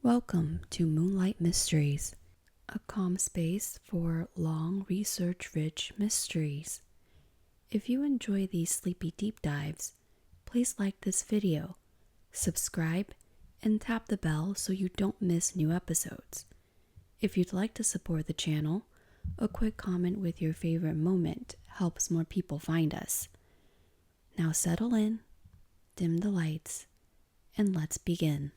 Welcome to Moonlight Mysteries, a calm space for long, research-rich mysteries. If you enjoy these sleepy deep dives, please like this video, subscribe, and tap the bell so you don't miss new episodes. If you'd like to support the channel, a quick comment with your favorite moment helps more people find us. Now settle in, dim the lights, and let's begin.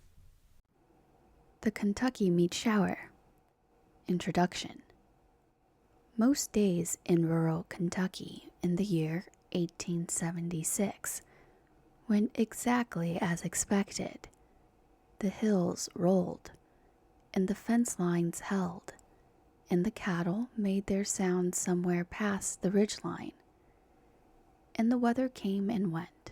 The Kentucky Meat Shower. Introduction. Most days in rural Kentucky in the year 1876 went exactly as expected. The hills rolled, and the fence lines held, and the cattle made their sounds somewhere past the ridgeline. And the weather came and went,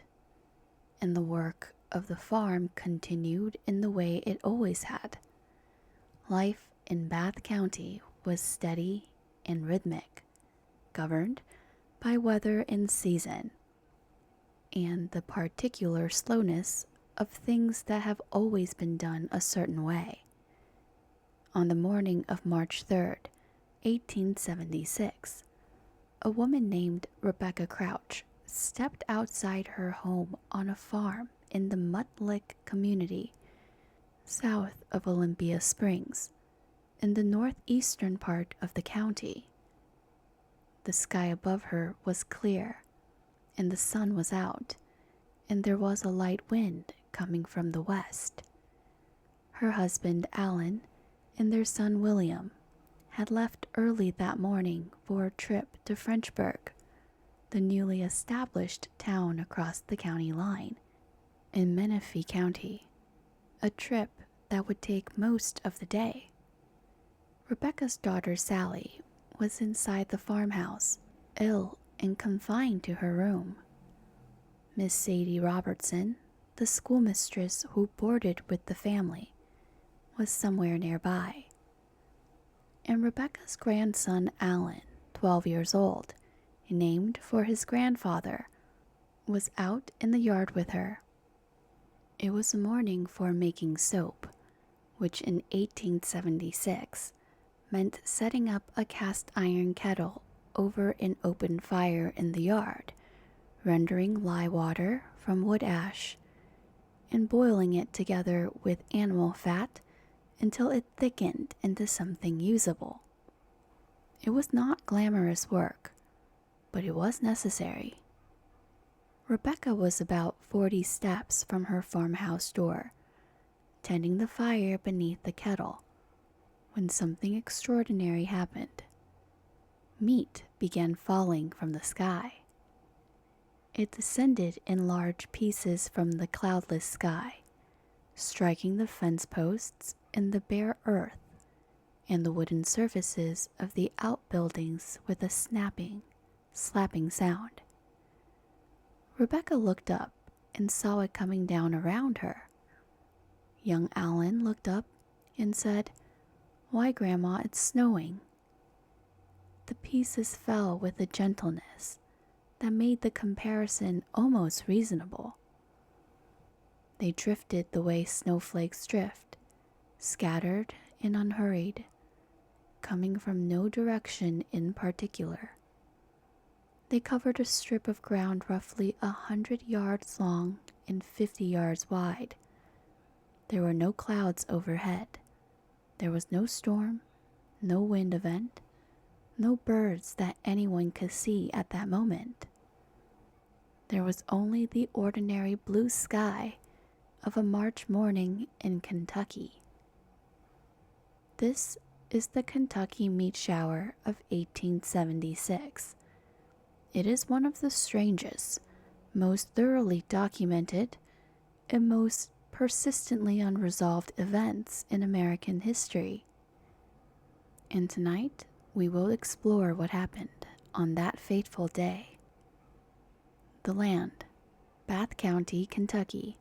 and the work of the farm continued in the way it always had. Life in Bath County was steady and rhythmic, governed by weather and season, and the particular slowness of things that have always been done a certain way. On the morning of March 3rd, 1876, a woman named Rebecca Crouch stepped outside her home on a farm in the Muttlick community, south of Olympia Springs, in the northeastern part of the county. The sky above her was clear, and the sun was out, and there was a light wind coming from the west. Her husband, Alan, and their son, William, had left early that morning for a trip to Frenchburg, the newly established town across the county line in Menifee County, a trip that would take most of the day. Rebecca's daughter Sally was inside the farmhouse, ill and confined to her room. Miss Sadie Robertson, the schoolmistress who boarded with the family, was somewhere nearby. And Rebecca's grandson Alan, 12 years old, named for his grandfather, was out in the yard with her. It was a morning for making soap, which in 1876 meant setting up a cast iron kettle over an open fire in the yard, rendering lye water from wood ash, and boiling it together with animal fat until it thickened into something usable. It was not glamorous work, but it was necessary. Rebecca was about 40 steps from her farmhouse door, tending the fire beneath the kettle, when something extraordinary happened. Meat began falling from the sky. It descended in large pieces from the cloudless sky, striking the fence posts and the bare earth and the wooden surfaces of the outbuildings with a snapping, slapping sound. Rebecca looked up and saw it coming down around her. Young Alan looked up and said, "Why, Grandma, it's snowing." The pieces fell with a gentleness that made the comparison almost reasonable. They drifted the way snowflakes drift, scattered and unhurried, coming from no direction in particular. They covered a strip of ground roughly 100 yards long and 50 yards wide. There were no clouds overhead. There was no storm, no wind event, no birds that anyone could see at that moment. There was only the ordinary blue sky of a March morning in Kentucky. This is the Kentucky Meat Shower of 1876. It is one of the strangest, most thoroughly documented, and most persistently unresolved events in American history. And tonight, we will explore what happened on that fateful day. The land, Bath County, Kentucky.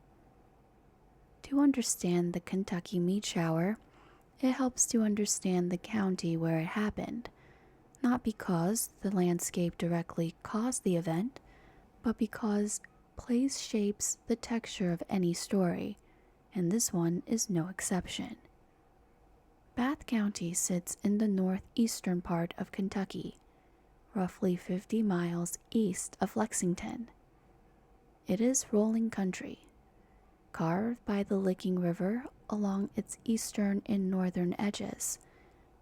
To understand the Kentucky Meat Shower, it helps to understand the county where it happened, not because the landscape directly caused the event, but because place shapes the texture of any story, and this one is no exception. Bath County sits in the northeastern part of Kentucky, roughly 50 miles east of Lexington. It is rolling country, carved by the Licking River along its eastern and northern edges,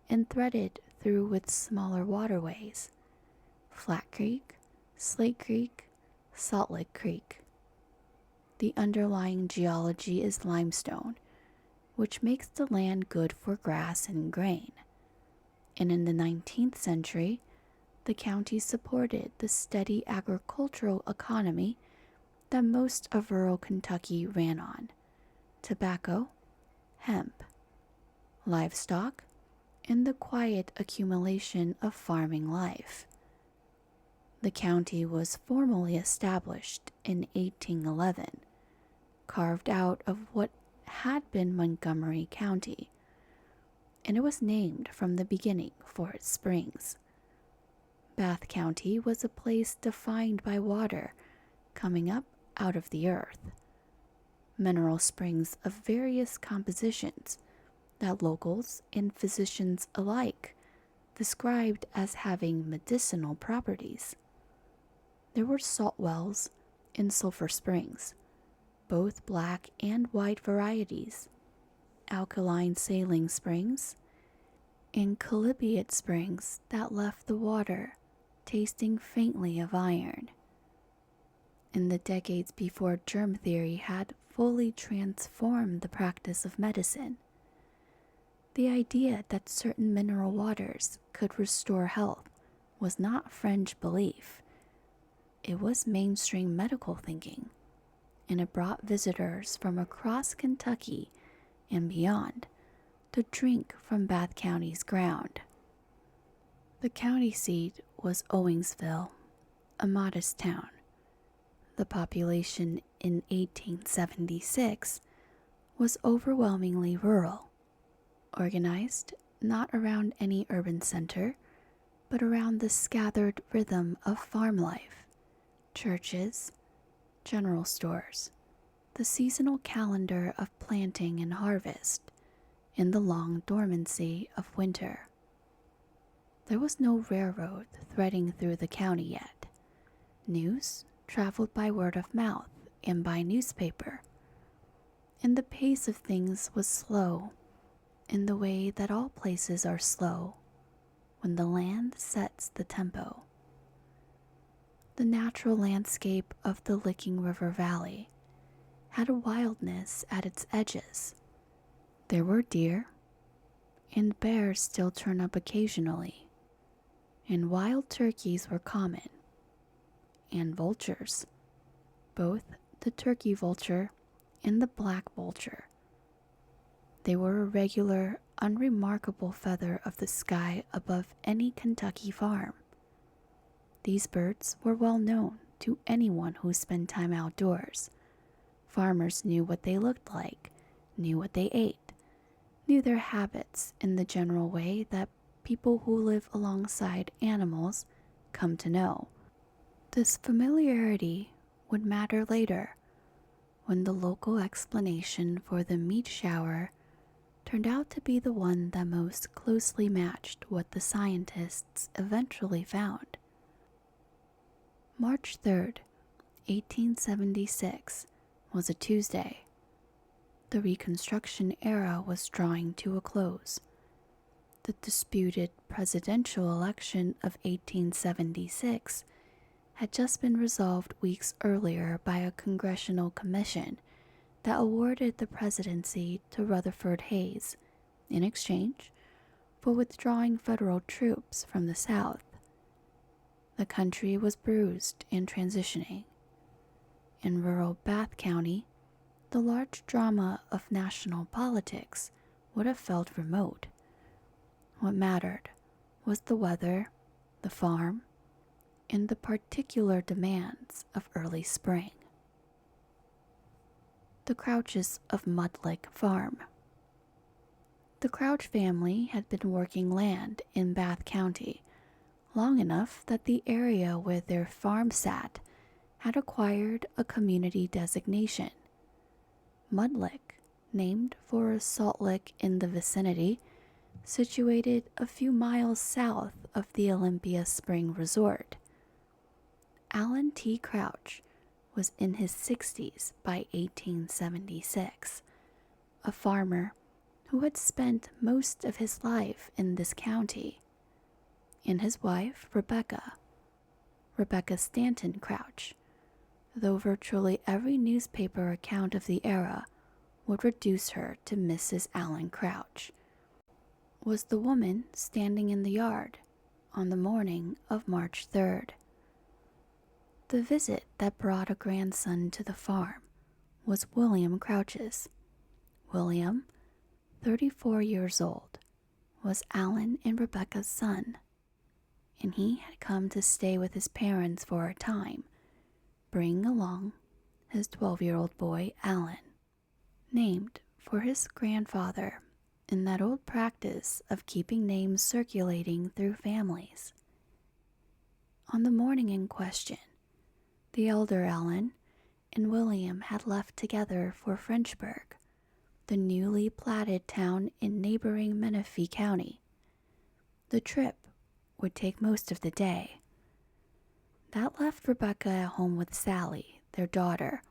and threaded through with smaller waterways: Flat Creek, Slate Creek, Salt Lick Creek. The underlying geology is limestone, which makes the land good for grass and grain. And in the 19th century, the county supported the steady agricultural economy that most of rural Kentucky ran on: tobacco, hemp, livestock, and the quiet accumulation of farming life. The county was formally established in 1811, carved out of what had been Montgomery County, and it was named from the beginning for its springs. Bath County was a place defined by water coming up out of the earth, mineral springs of various compositions that locals and physicians alike described as having medicinal properties. There were salt wells and sulfur springs, both black and white varieties, alkaline saline springs, and chalybeate springs that left the water tasting faintly of iron. In the decades before germ theory had fully transformed the practice of medicine, the idea that certain mineral waters could restore health was not fringe belief. It was mainstream medical thinking, and it brought visitors from across Kentucky and beyond to drink from Bath County's ground. The county seat was Owingsville, a modest town. The population in 1876 was overwhelmingly rural, organized not around any urban center, but around the scattered rhythm of farm life, churches, general stores, the seasonal calendar of planting and harvest, and the long dormancy of winter. There was no railroad threading through the county yet. News traveled by word of mouth and by newspaper, and the pace of things was slow, in the way that all places are slow when the land sets the tempo. The natural landscape of the Licking River Valley had a wildness at its edges. There were deer, and bears still turn up occasionally, and wild turkeys were common, and vultures, both the turkey vulture and the black vulture. They were a regular, unremarkable feather of the sky above any Kentucky farm. These birds were well known to anyone who spent time outdoors. Farmers knew what they looked like, knew what they ate, knew their habits in the general way that people who live alongside animals come to know. This familiarity would matter later, when the local explanation for the meat shower turned out to be the one that most closely matched what the scientists eventually found. March 3rd, 1876 was a Tuesday. The Reconstruction era was drawing to a close. The disputed presidential election of 1876 had just been resolved weeks earlier by a congressional commission that awarded the presidency to Rutherford Hayes in exchange for withdrawing federal troops from the South. The country was bruised and transitioning. In rural Bath County, the large drama of national politics would have felt remote. What mattered was the weather, the farm, and the particular demands of early spring. The Crouches of Mudlick Farm. The Crouch family had been working land in Bath County long enough that the area where their farm sat had acquired a community designation. Mudlick, named for a salt lick in the vicinity situated a few miles south of the Olympia Spring Resort. Alan T. Crouch was in his 60s by 1876, a farmer who had spent most of his life in this county, and his wife, Rebecca Stanton Crouch, though virtually every newspaper account of the era would reduce her to Mrs. Allen Crouch, was the woman standing in the yard on the morning of March 3rd. The visit that brought a grandson to the farm was William Crouch's. William, 34 years old, was Alan and Rebecca's son, and he had come to stay with his parents for a time, bringing along his 12-year-old boy, Alan, named for his grandfather in that old practice of keeping names circulating through families. On the morning in question, the elder Alan and William had left together for Frenchburg, the newly platted town in neighboring Menifee County. The trip would take most of the day. That left Rebecca at home with Sally, their daughter,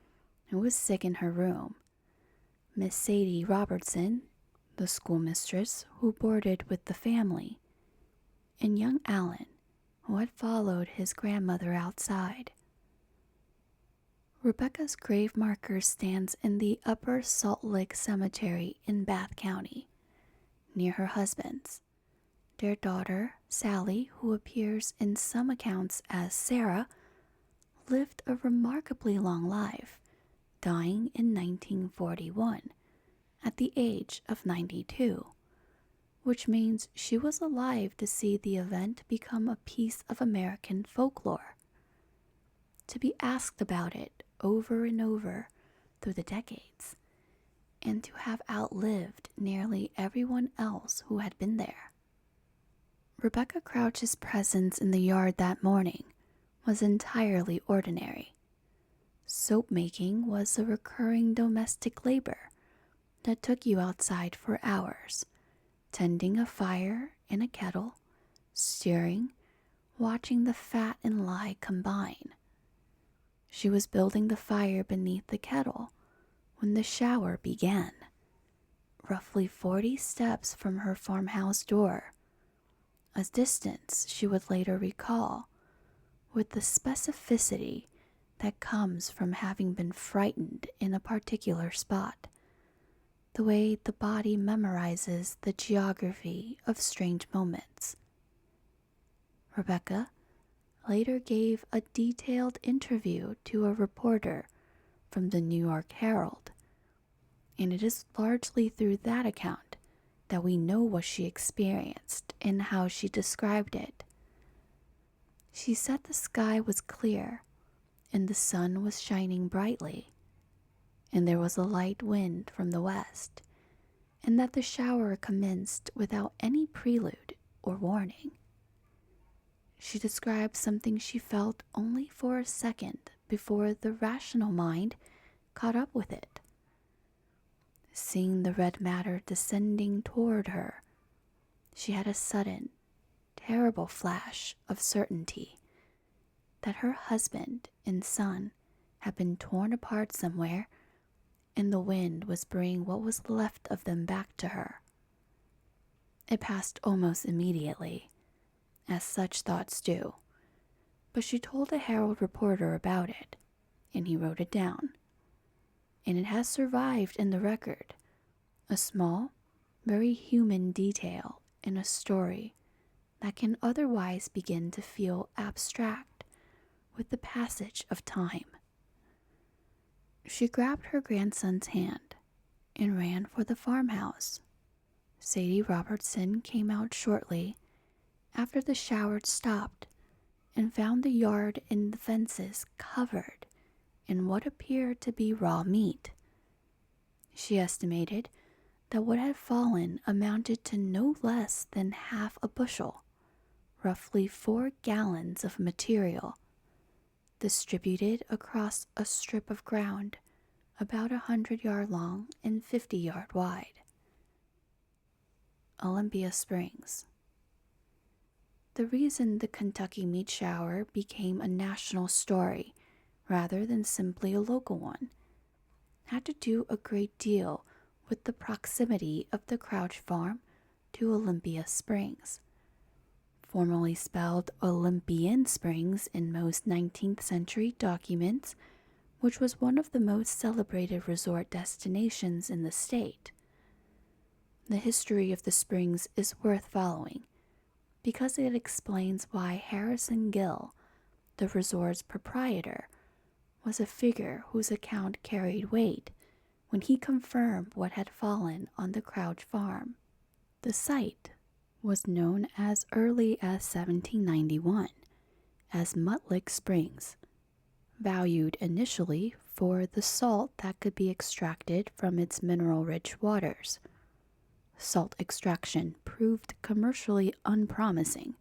who was sick in her room, Miss Sadie Robertson, the schoolmistress who boarded with the family, and young Alan, who had followed his grandmother outside. Rebecca's grave marker stands in the Upper Salt Lake Cemetery in Bath County, near her husband's. Their daughter, Sally, who appears in some accounts as Sarah, lived a remarkably long life, dying in 1941 at the age of 92, which means she was alive to see the event become a piece of American folklore. To be asked about it over and over through the decades, and to have outlived nearly everyone else who had been there. Rebecca Crouch's presence in the yard that morning was entirely ordinary. Soap making was a recurring domestic labor that took you outside for hours, tending a fire in a kettle, stirring, watching the fat and lye combine. She was building the fire beneath the kettle when the shower began, roughly 40 steps from her farmhouse door, a distance she would later recall with the specificity that comes from having been frightened in a particular spot, the way the body memorizes the geography of strange moments. Rebecca later gave a detailed interview to a reporter from the New York Herald, and it is largely through that account that we know what she experienced and how she described it. She said the sky was clear and the sun was shining brightly, and there was a light wind from the west, and that the shower commenced without any prelude or warning. She described something she felt only for a second before the rational mind caught up with it. Seeing the red matter descending toward her, she had a sudden, terrible flash of certainty that her husband and son had been torn apart somewhere, and the wind was bringing what was left of them back to her. It passed almost immediately, as such thoughts do, but she told a Herald reporter about it, and he wrote it down. And it has survived in the record, a small, very human detail in a story that can otherwise begin to feel abstract with the passage of time. She grabbed her grandson's hand and ran for the farmhouse. Sadie Robertson came out shortly after the shower stopped and found the yard and the fences covered in what appeared to be raw meat. She estimated that what had fallen amounted to no less than half a bushel, roughly 4 gallons of material, distributed across a strip of ground about 100 yards long and 50 yards wide. Olympia Springs. The reason the Kentucky meat shower became a national story rather than simply a local one had to do a great deal with the proximity of the Crouch farm to Olympia Springs. Formerly spelled Olympian Springs in most 19th century documents, which was one of the most celebrated resort destinations in the state. The history of the springs is worth following because it explains why Harrison Gill, the resort's proprietor, was a figure whose account carried weight when he confirmed what had fallen on the Crouch farm. The site was known as early as 1791 as Moonlight Springs, valued initially for the salt that could be extracted from its mineral-rich waters. Salt extraction proved commercially unpromising,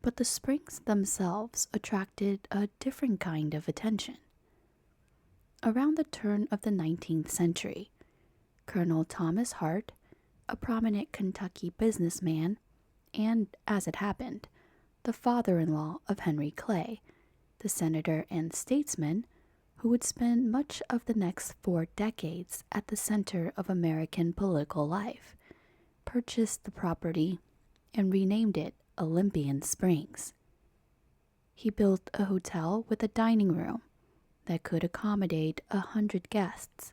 but the springs themselves attracted a different kind of attention. Around the turn of the 19th century, Colonel Thomas Hart, a prominent Kentucky businessman, and, as it happened, the father-in-law of Henry Clay, the senator and statesman who would spend much of the next 4 decades at the center of American political life, purchased the property and renamed it Olympian Springs. He built a hotel with a dining room that could accommodate 100 guests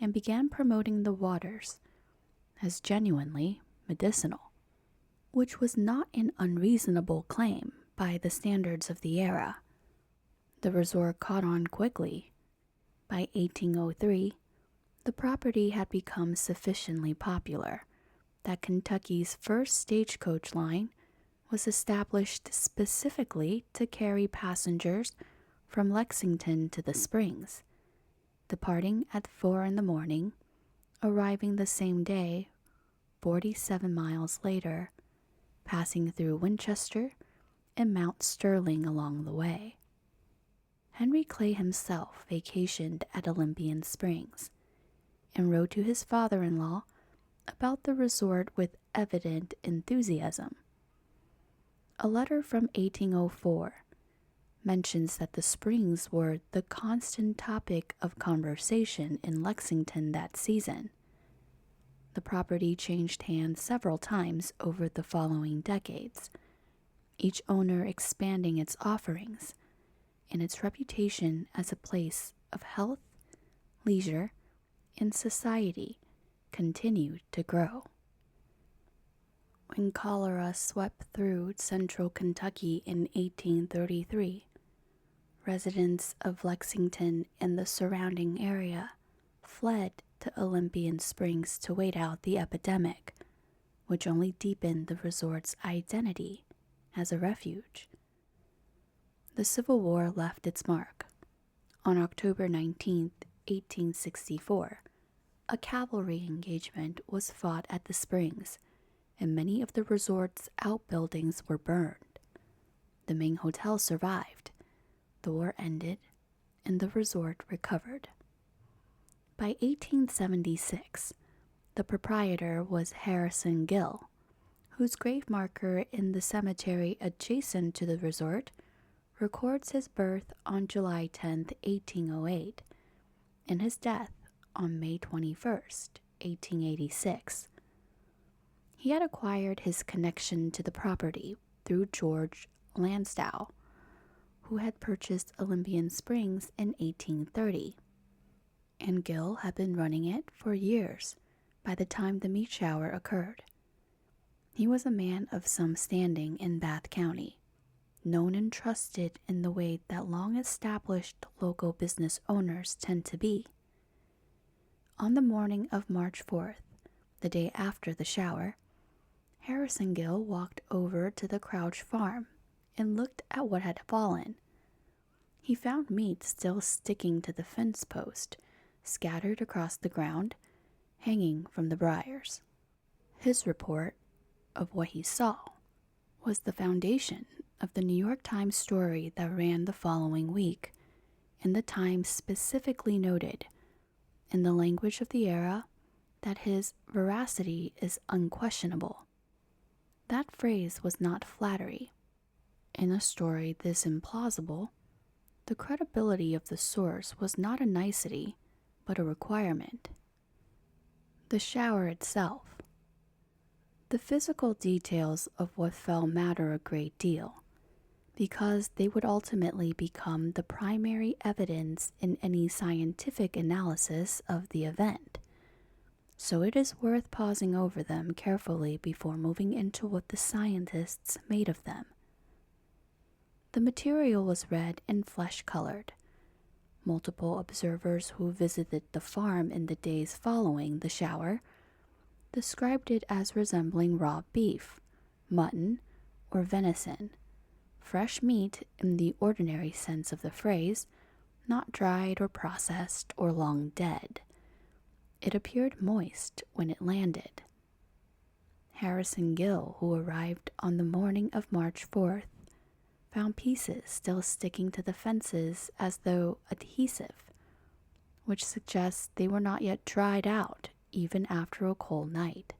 and began promoting the waters as genuinely medicinal, which was not an unreasonable claim by the standards of the era. The resort caught on quickly. By 1803, the property had become sufficiently popular that Kentucky's first stagecoach line was established specifically to carry passengers from Lexington to the Springs, departing at 4 in the morning, arriving the same day, 47 miles later, passing through Winchester and Mount Sterling along the way. Henry Clay himself vacationed at Olympian Springs and wrote to his father-in-law about the resort with evident enthusiasm. A letter from 1804 mentions that the springs were the constant topic of conversation in Lexington that season. The property changed hands several times over the following decades, each owner expanding its offerings, and its reputation as a place of health, leisure, and society continued to grow. When cholera swept through central Kentucky in 1833, residents of Lexington and the surrounding area fled to Olympian Springs to wait out the epidemic, which only deepened the resort's identity as a refuge. The Civil War left its mark. On October 19, 1864, a cavalry engagement was fought at the Springs, and many of the resort's outbuildings were burned. The main hotel survived, the war ended, and the resort recovered. By 1876, the proprietor was Harrison Gill, whose grave marker in the cemetery adjacent to the resort records his birth on July 10, 1808, and his death on May 21, 1886. He had acquired his connection to the property through George Lansdowne, who had purchased Olympian Springs in 1830, and Gill had been running it for years by the time the meat shower occurred. He was a man of some standing in Bath County, known and trusted in the way that long-established local business owners tend to be. On the morning of March 4th, the day after the shower, Harrison Gill walked over to the Crouch farm and looked at what had fallen. He found meat still sticking to the fence post, scattered across the ground, hanging from the briars. His report of what he saw was the foundation of the New York Times story that ran the following week, and the Times specifically noted, in the language of the era, that his veracity is unquestionable. That phrase was not flattery. In a story this implausible, the credibility of the source was not a nicety, but a requirement. The shower itself. The physical details of what fell matter a great deal, because they would ultimately become the primary evidence in any scientific analysis of the event. So it is worth pausing over them carefully before moving into what the scientists made of them. The material was red and flesh-colored. Multiple observers who visited the farm in the days following the shower described it as resembling raw beef, mutton, or venison, fresh meat in the ordinary sense of the phrase, not dried or processed or long dead. It appeared moist when it landed. Harrison Gill, who arrived on the morning of March 4th, found pieces still sticking to the fences as though adhesive, which suggests they were not yet dried out even after a cold night.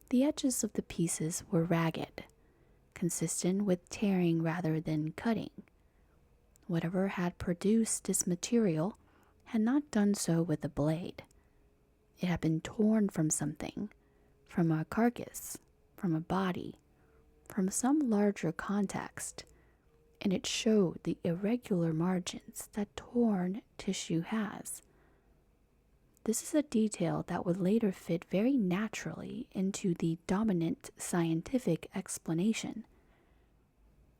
The edges of the pieces were ragged, consistent with tearing rather than cutting. Whatever had produced this material had not done so with a blade. It had been torn from something, from a carcass, from a body, from some larger context, and it showed the irregular margins that torn tissue has. This is a detail that would later fit very naturally into the dominant scientific explanation.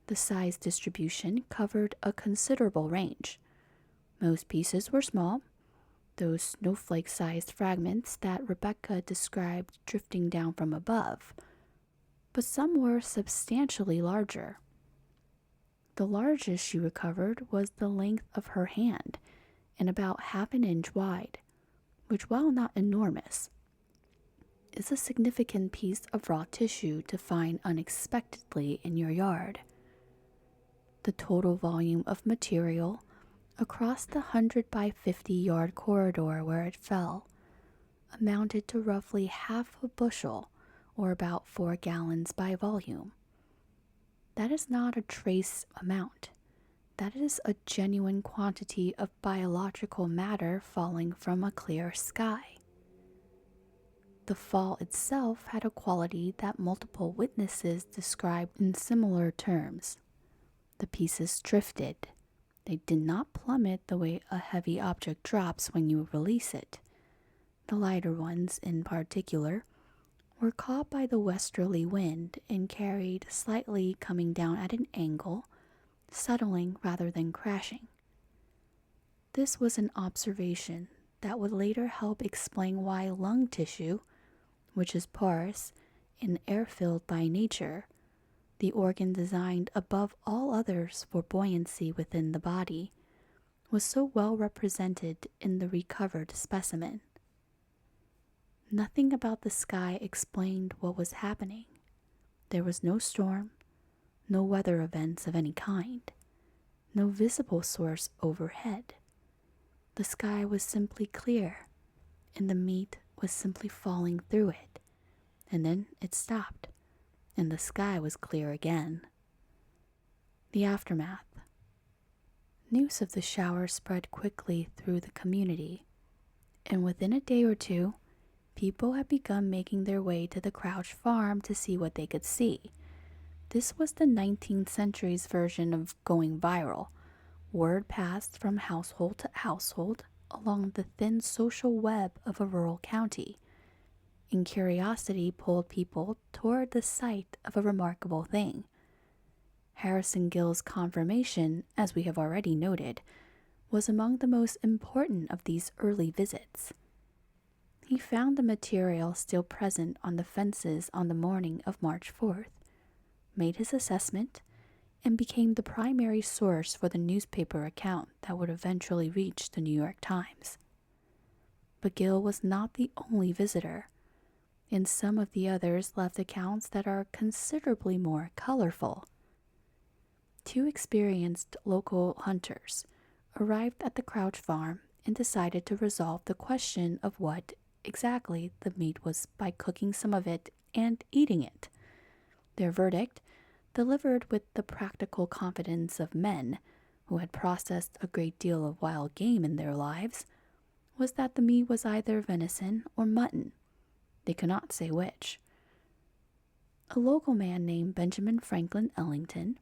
The size distribution covered a considerable range. Most pieces were small, those snowflake-sized fragments that Rebecca described drifting down from above, but some were substantially larger. The largest she recovered was the length of her hand and about half an inch wide, which, while not enormous, is a significant piece of raw tissue to find unexpectedly in your yard. The total volume of material across the 100 by 50-yard corridor where it fell amounted to roughly half a bushel, or about 4 gallons by volume. That is not a trace amount. That is a genuine quantity of biological matter falling from a clear sky. The fall itself had a quality that multiple witnesses described in similar terms. The pieces drifted. They did not plummet the way a heavy object drops when you release it. The lighter ones, in particular, were caught by the westerly wind and carried slightly coming down at an angle, settling rather than crashing. This was an observation that would later help explain why lung tissue, which is porous and air-filled by nature, the organ designed above all others for buoyancy within the body, was so well represented in the recovered specimen. Nothing about the sky explained what was happening. There was no storm, no weather events of any kind, no visible source overhead. The sky was simply clear, and the meat was simply falling through it, and then it stopped, and the sky was clear again. The aftermath. News of the shower spread quickly through the community, and within a day or two, people had begun making their way to the Crouch farm to see what they could see. This was the 19th century's version of going viral. Word passed from household to household along the thin social web of a rural county, and curiosity pulled people toward the site of a remarkable thing. Harrison Gill's confirmation, as we have already noted, was among the most important of these early visits. He found the material still present on the fences on the morning of March 4th, made his assessment, and became the primary source for the newspaper account that would eventually reach the New York Times. But Gill was not the only visitor, and some of the others left accounts that are considerably more colorful. 2 experienced local hunters arrived at the Crouch farm and decided to resolve the question of what exactly the meat was by cooking some of it and eating it. Their verdict, delivered with the practical confidence of men who had processed a great deal of wild game in their lives, was that the meat was either venison or mutton. They could not say which. A local man named Benjamin Franklin Ellington,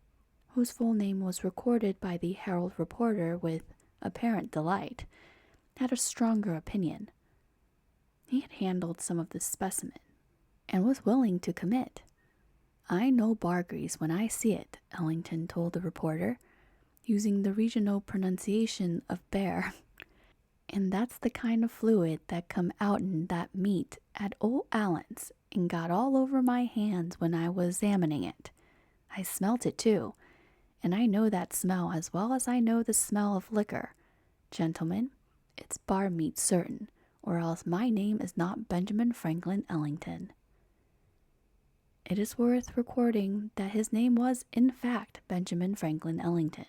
whose full name was recorded by the Herald reporter with apparent delight, had a stronger opinion. He had handled some of the specimen and was willing to commit. "I know bar grease when I see it," Ellington told the reporter, using the regional pronunciation of bear. "And that's the kind of fluid that come outen that meat at old Allen's and got all over my hands when I was examining it. I smelt it too, and I know that smell as well as I know the smell of liquor. Gentlemen, it's bar meat certain, or else my name is not Benjamin Franklin Ellington." It is worth recording that his name was, in fact, Benjamin Franklin Ellington.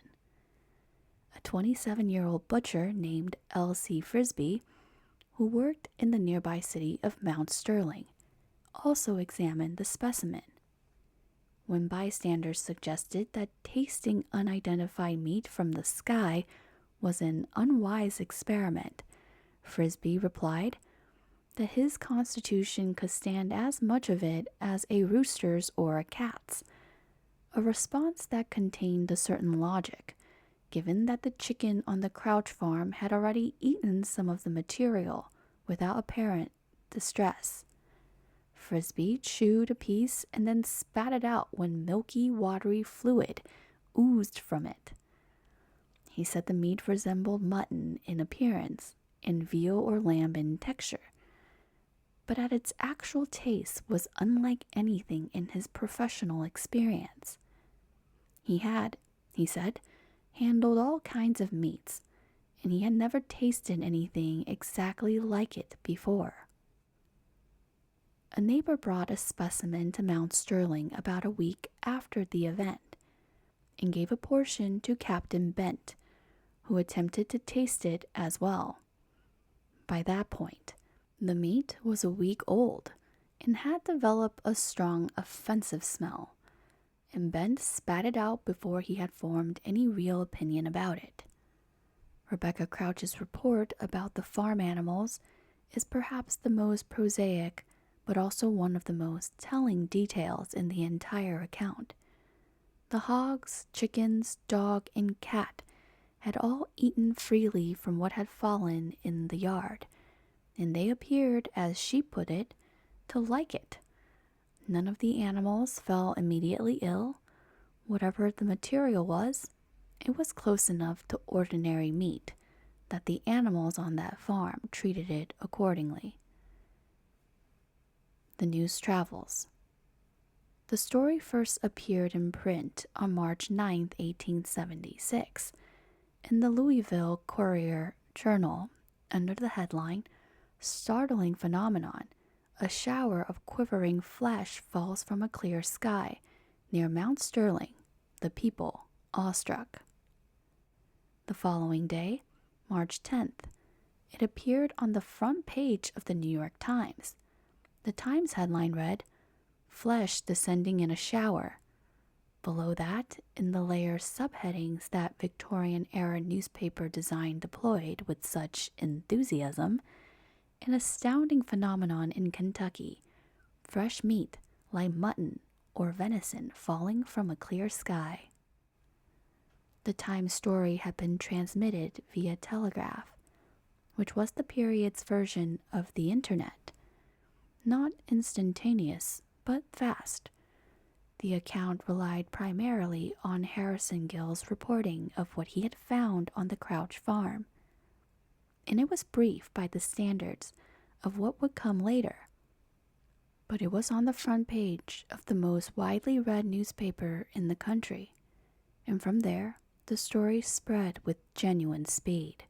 A 27-year-old butcher named L.C. Frisbee, who worked in the nearby city of Mount Sterling, also examined the specimen. When bystanders suggested that tasting unidentified meat from the sky was an unwise experiment, Frisbee replied that his constitution could stand as much of it as a rooster's or a cat's, a response that contained a certain logic, given that the chicken on the Crouch farm had already eaten some of the material without apparent distress. Frisbee chewed a piece and then spat it out when milky, watery fluid oozed from it. He said the meat resembled mutton in appearance and veal or lamb in texture, but at its actual taste was unlike anything in his professional experience. He had, he said, handled all kinds of meats, and he had never tasted anything exactly like it before. A neighbor brought a specimen to Mount Sterling about a week after the event, and gave a portion to Captain Bent, who attempted to taste it as well. By that point, the meat was a week old and had developed a strong offensive smell, and Bent spat it out before he had formed any real opinion about it. Rebecca Crouch's report about the farm animals is perhaps the most prosaic, but also one of the most telling details in the entire account. The hogs, chickens, dog, and cat had all eaten freely from what had fallen in the yard, and they appeared, as she put it, to like it. None of the animals fell immediately ill. Whatever the material was, it was close enough to ordinary meat that the animals on that farm treated it accordingly. The news travels. The story first appeared in print on March 9, 1876, in the Louisville Courier-Journal under the headline, "Startling Phenomenon. A shower of quivering flesh falls from a clear sky near Mount Sterling. The people awestruck." The following day, March 10th, it appeared on the front page of the New York Times. The Times headline read, "Flesh descending in a shower." Below that, in the layer subheadings that Victorian-era newspaper design deployed with such enthusiasm, "An astounding phenomenon in Kentucky. Fresh meat, like mutton or venison, falling from a clear sky." The Times story had been transmitted via telegraph, which was the period's version of the internet. Not instantaneous, but fast. The account relied primarily on Harrison Gill's reporting of what he had found on the Crouch farm, and it was brief by the standards of what would come later. But it was on the front page of the most widely read newspaper in the country, and from there the story spread with genuine speed.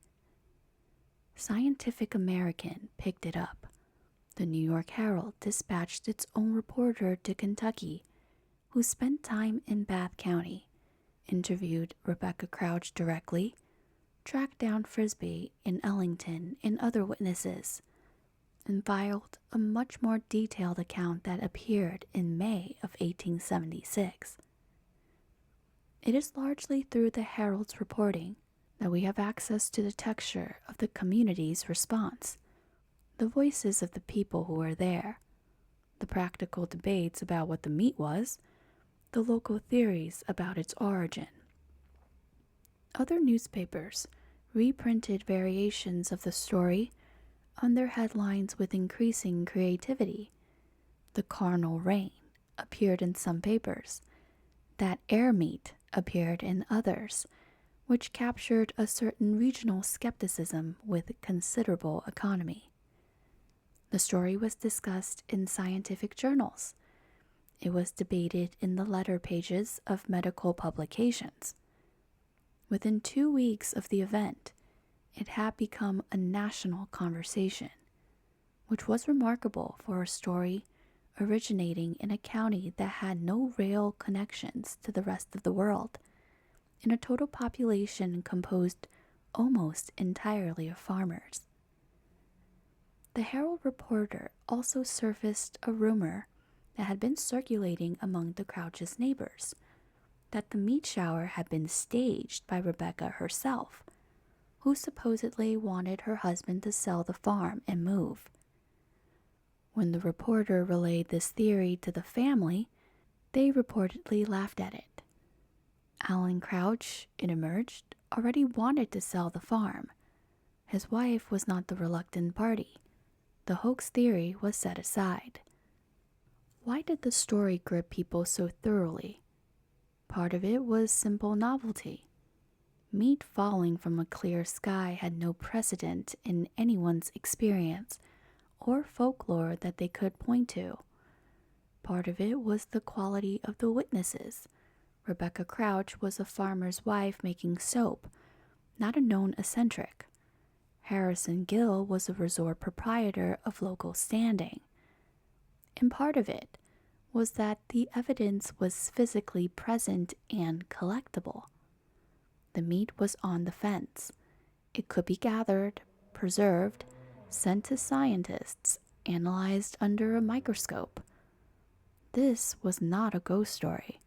Scientific American picked it up. The New York Herald dispatched its own reporter to Kentucky, who spent time in Bath County, interviewed Rebecca Crouch directly, tracked down Frisbee in Ellington and other witnesses, and filed a much more detailed account that appeared in May of 1876. It is largely through the Herald's reporting that we have access to the texture of the community's response, the voices of the people who were there, the practical debates about what the meat was, the local theories about its origin. Other newspapers reprinted variations of the story on their headlines with increasing creativity. The carnal rain appeared in some papers. That air meat appeared in others, which captured a certain regional skepticism with considerable economy. The story was discussed in scientific journals. It was debated in the letter pages of medical publications. Within 2 weeks of the event, it had become a national conversation, which was remarkable for a story originating in a county that had no rail connections to the rest of the world, in a total population composed almost entirely of farmers. The Herald reporter also surfaced a rumor that had been circulating among the Crouches' neighbors, that the meat shower had been staged by Rebecca herself, who supposedly wanted her husband to sell the farm and move. When the reporter relayed this theory to the family, they reportedly laughed at it. Alan Crouch, it emerged, already wanted to sell the farm. His wife was not the reluctant party. The hoax theory was set aside. Why did the story grip people so thoroughly? Part of it was simple novelty. Meat falling from a clear sky had no precedent in anyone's experience or folklore that they could point to. Part of it was the quality of the witnesses. Rebecca Crouch was a farmer's wife making soap, not a known eccentric. Harrison Gill was a resort proprietor of local standing. And part of it was that the evidence was physically present and collectible. The meat was on the fence. It could be gathered, preserved, sent to scientists, analyzed under a microscope. This was not a ghost story,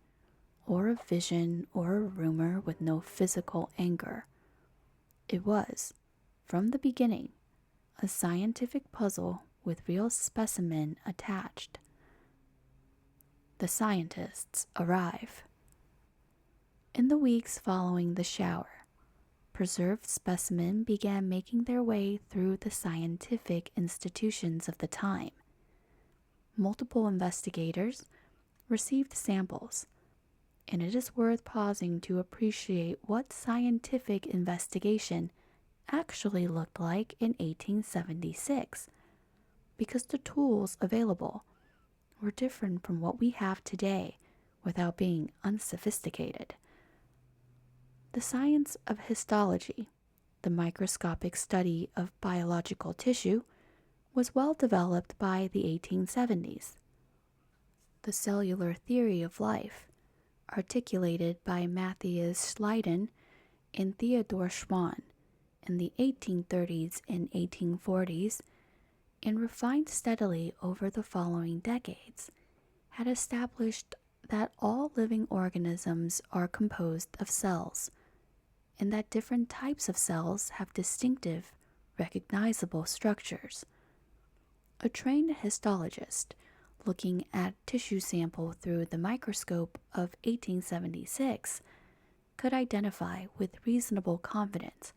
or a vision, or a rumor with no physical anchor. It was, from the beginning, a scientific puzzle with real specimen attached. The scientists arrive. In the weeks following the shower, preserved specimen began making their way through the scientific institutions of the time. Multiple investigators received samples, and it is worth pausing to appreciate what scientific investigation actually looked like in 1876, because the tools available were different from what we have today without being unsophisticated. The science of histology, the microscopic study of biological tissue, was well developed by the 1870s. The cellular theory of life, articulated by Matthias Schleiden and Theodor Schwann in the 1830s and 1840s, and refined steadily over the following decades, had established that all living organisms are composed of cells, and that different types of cells have distinctive, recognizable structures. A trained histologist, looking at tissue sample through the microscope of 1876, could identify with reasonable confidence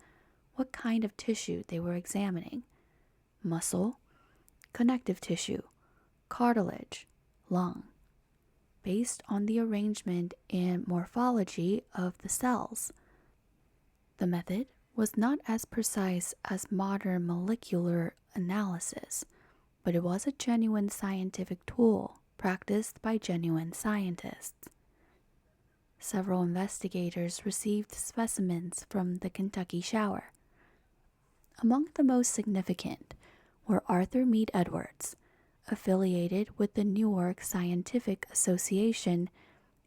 what kind of tissue they were examining: muscle, connective tissue, cartilage, lung, based on the arrangement and morphology of the cells. The method was not as precise as modern molecular analysis, but it was a genuine scientific tool practiced by genuine scientists. Several investigators received specimens from the Kentucky shower. Among the most significant were Arthur Mead Edwards, affiliated with the Newark Scientific Association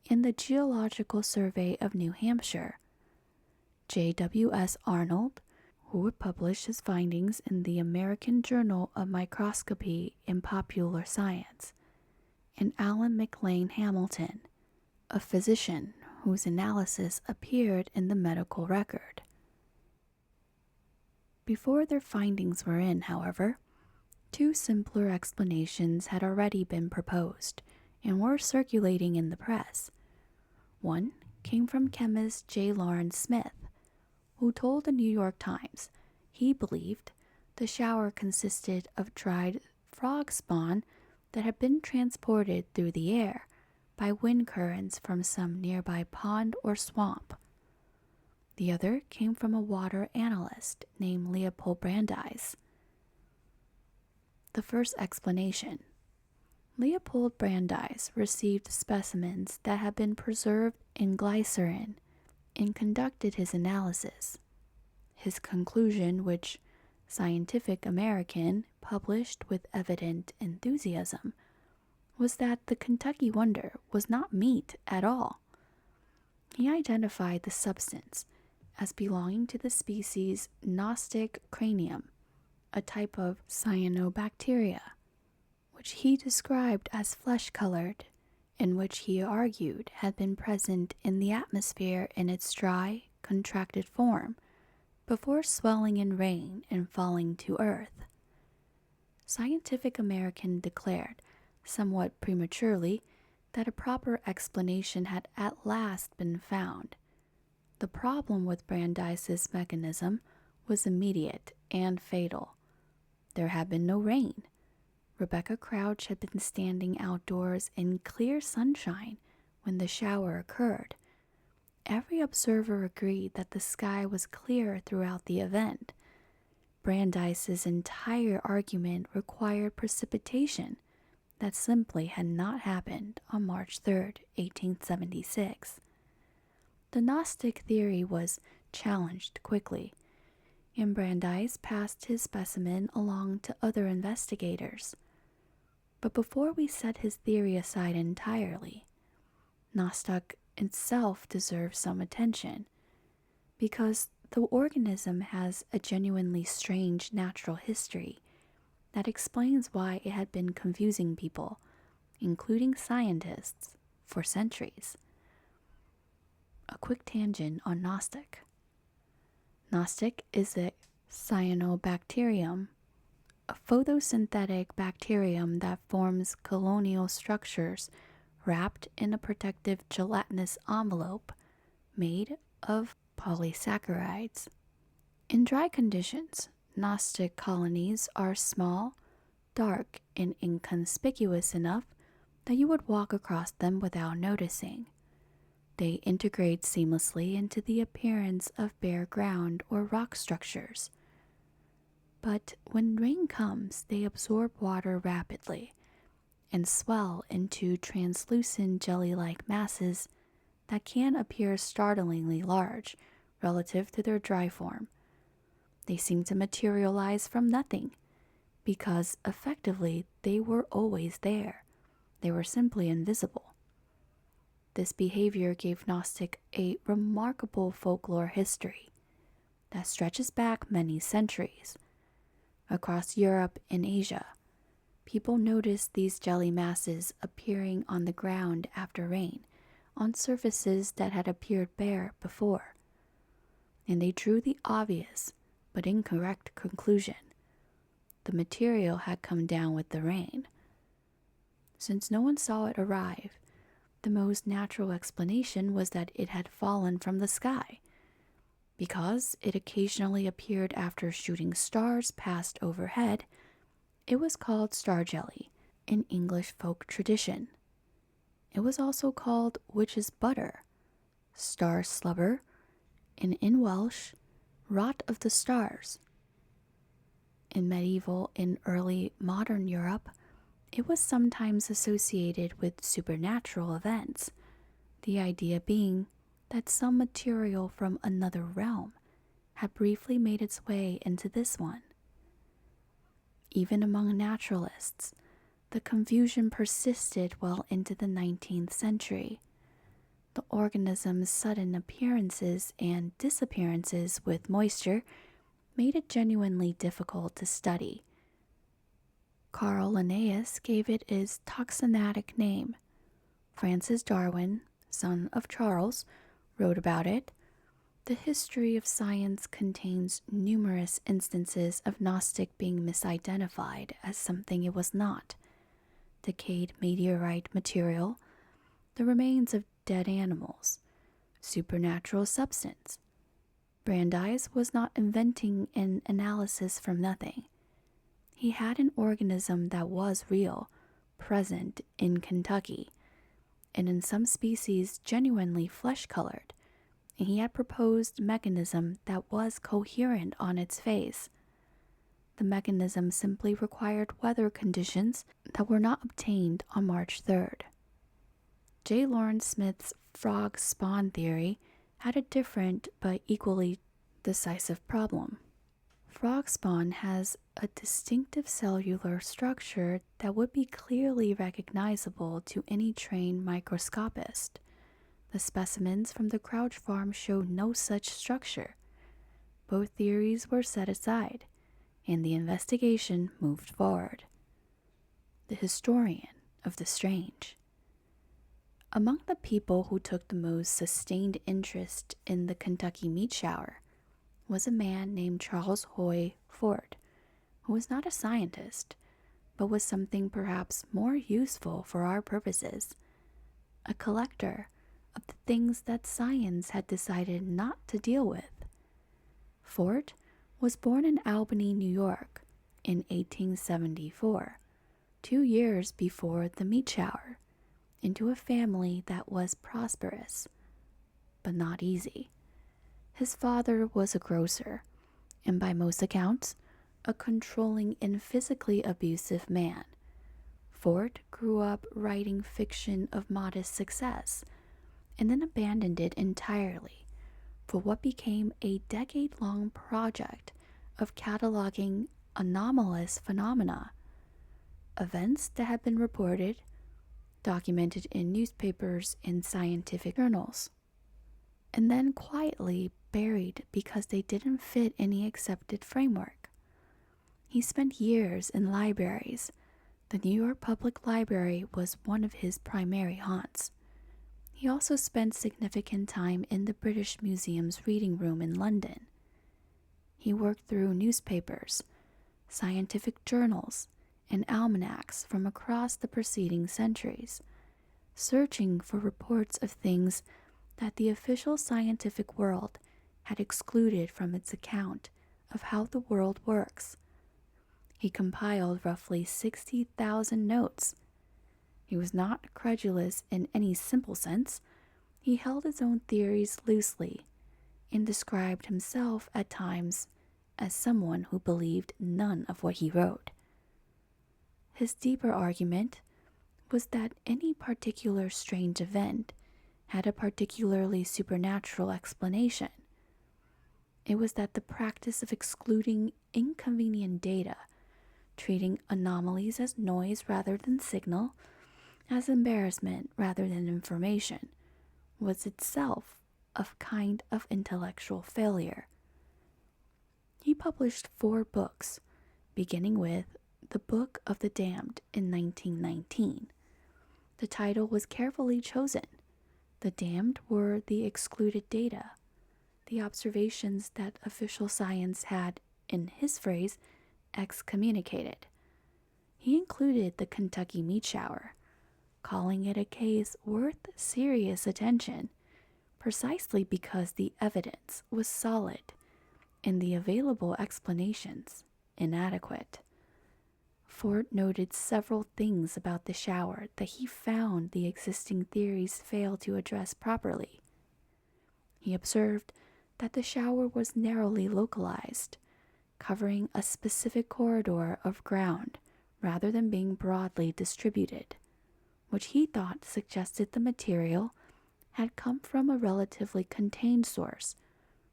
and the Geological Survey of New Hampshire; J.W.S. Arnold, who would publish his findings in the American Journal of Microscopy and Popular Science, and Alan McLean Hamilton, a physician whose analysis appeared in the medical record. Before their findings were in, however, two simpler explanations had already been proposed and were circulating in the press. One came from chemist J. Lawrence Smith, who told the New York Times he believed the shower consisted of dried frog spawn that had been transported through the air by wind currents from some nearby pond or swamp. The other came from a water analyst named Leopold Brandeis. The first explanation. Leopold Brandeis received specimens that had been preserved in glycerin and conducted his analysis. His conclusion, which Scientific American published with evident enthusiasm, was that the Kentucky Wonder was not meat at all. He identified the substance as belonging to the species Gnostic cranium, a type of cyanobacteria, which he described as flesh-colored, and which he argued had been present in the atmosphere in its dry, contracted form before swelling in rain and falling to earth. Scientific American declared, somewhat prematurely, that a proper explanation had at last been found. The problem with Brandeis's mechanism was immediate and fatal. There had been no rain. Rebecca Crouch had been standing outdoors in clear sunshine when the shower occurred. Every observer agreed that the sky was clear throughout the event. Brandeis's entire argument required precipitation that simply had not happened on March 3, 1876. The Gnostic theory was challenged quickly, and Brandeis passed his specimen along to other investigators. But before we set his theory aside entirely, Gnostic itself deserves some attention, because the organism has a genuinely strange natural history that explains why it had been confusing people, including scientists, for centuries. A quick tangent on Gnostic. Gnostic is a cyanobacterium, a photosynthetic bacterium that forms colonial structures wrapped in a protective gelatinous envelope made of polysaccharides. In dry conditions, Gnostic colonies are small, dark, and inconspicuous enough that you would walk across them without noticing. They integrate seamlessly into the appearance of bare ground or rock structures. But when rain comes, they absorb water rapidly and swell into translucent jelly-like masses that can appear startlingly large relative to their dry form. They seem to materialize from nothing because effectively they were always there. They were simply invisible. This behavior gave Gnostic a remarkable folklore history that stretches back many centuries. Across Europe and Asia, people noticed these jelly masses appearing on the ground after rain, on surfaces that had appeared bare before. And they drew the obvious but incorrect conclusion. The material had come down with the rain. Since no one saw it arrive, the most natural explanation was that it had fallen from the sky. Because it occasionally appeared after shooting stars passed overhead, it was called star jelly in English folk tradition. It was also called witch's butter, star slubber, and in Welsh, rot of the stars. In medieval and early modern Europe, it was sometimes associated with supernatural events, the idea being that some material from another realm had briefly made its way into this one. Even among naturalists, the confusion persisted well into the 19th century. The organism's sudden appearances and disappearances with moisture made it genuinely difficult to study. Carl Linnaeus gave it its taxonomatic name. Francis Darwin, son of Charles, wrote about it. The history of science contains numerous instances of Gnostic being misidentified as something it was not. Decayed meteorite material, the remains of dead animals, supernatural substance. Brandeis was not inventing an analysis from nothing. He had an organism that was real, present in Kentucky, and in some species genuinely flesh-colored, and he had proposed mechanism that was coherent on its face. The mechanism simply required weather conditions that were not obtained on March 3rd. J. Lawrence Smith's frog spawn theory had a different but equally decisive problem. Frog spawn has a distinctive cellular structure that would be clearly recognizable to any trained microscopist. The specimens from the Crouch farm showed no such structure. Both theories were set aside, and the investigation moved forward. The historian of the strange. Among the people who took the most sustained interest in the Kentucky meat shower was a man named Charles Hoy Ford, who was not a scientist, but was something perhaps more useful for our purposes, a collector of the things that science had decided not to deal with. Ford was born in Albany, New York, in 1874, 2 years before the meat shower, into a family that was prosperous, but not easy. His father was a grocer, and by most accounts, a controlling and physically abusive man. Ford grew up writing fiction of modest success, and then abandoned it entirely for what became a decade-long project of cataloging anomalous phenomena, events that had been reported, documented in newspapers and scientific journals, and then quietly buried because they didn't fit any accepted framework. He spent years in libraries. The New York Public Library was one of his primary haunts. He also spent significant time in the British Museum's reading room in London. He worked through newspapers, scientific journals, and almanacs from across the preceding centuries, searching for reports of things that the official scientific world had excluded from its account of how the world works. He compiled roughly 60,000 notes. He was not credulous in any simple sense. He held his own theories loosely and described himself at times as someone who believed none of what he wrote. His deeper argument was that any particular strange event had a particularly supernatural explanation. It was that the practice of excluding inconvenient data, treating anomalies as noise rather than signal, as embarrassment rather than information, was itself a kind of intellectual failure. He published 4 books, beginning with The Book of the Damned in 1919. The title was carefully chosen. The damned were the excluded data, the observations that official science had, in his phrase, excommunicated. He included the Kentucky meat shower, calling it a case worth serious attention, precisely because the evidence was solid and the available explanations inadequate. Ford noted several things about the shower that he found the existing theories failed to address properly. He observed that the shower was narrowly localized, covering a specific corridor of ground rather than being broadly distributed, which he thought suggested the material had come from a relatively contained source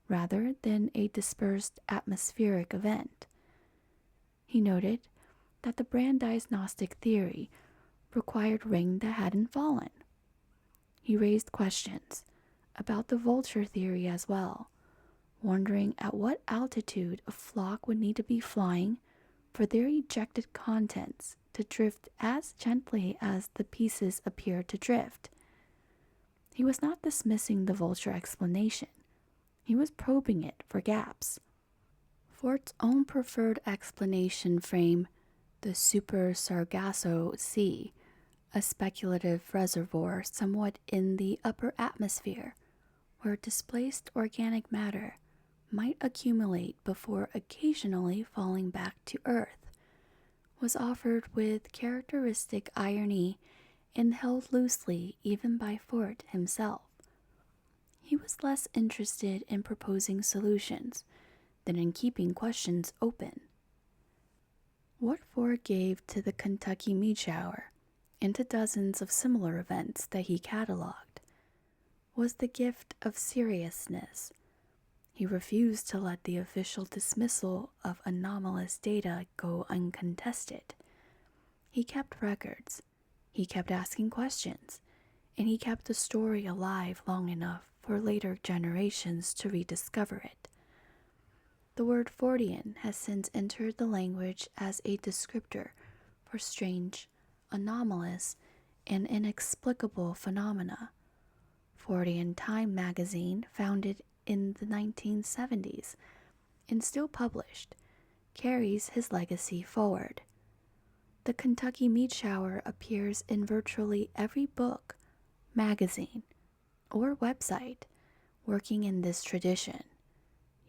rather than a dispersed atmospheric event. He noted that the Brandeis Gnostic theory required rain that hadn't fallen. He raised questions about the vulture theory as well. wondering at what altitude a flock would need to be flying for their ejected contents to drift as gently as the pieces appeared to drift. He was not dismissing the vulture explanation. He was probing it for gaps. For its own preferred explanation frame, the Super Sargasso Sea, a speculative reservoir somewhat in the upper atmosphere, where displaced organic matter might accumulate before occasionally falling back to Earth, was offered with characteristic irony and held loosely even by Fort himself. He was less interested in proposing solutions than in keeping questions open. What Ford gave to the Kentucky meat shower and to dozens of similar events that he cataloged was the gift of seriousness. He refused to let the official dismissal of anomalous data go uncontested. He kept records, he kept asking questions, and he kept the story alive long enough for later generations to rediscover it. The word Fordian has since entered the language as a descriptor for strange, anomalous, and inexplicable phenomena. Fordian Time magazine, founded in the 1970s and still published, carries his legacy forward. The Kentucky meat shower appears in virtually every book, magazine, or website working in this tradition,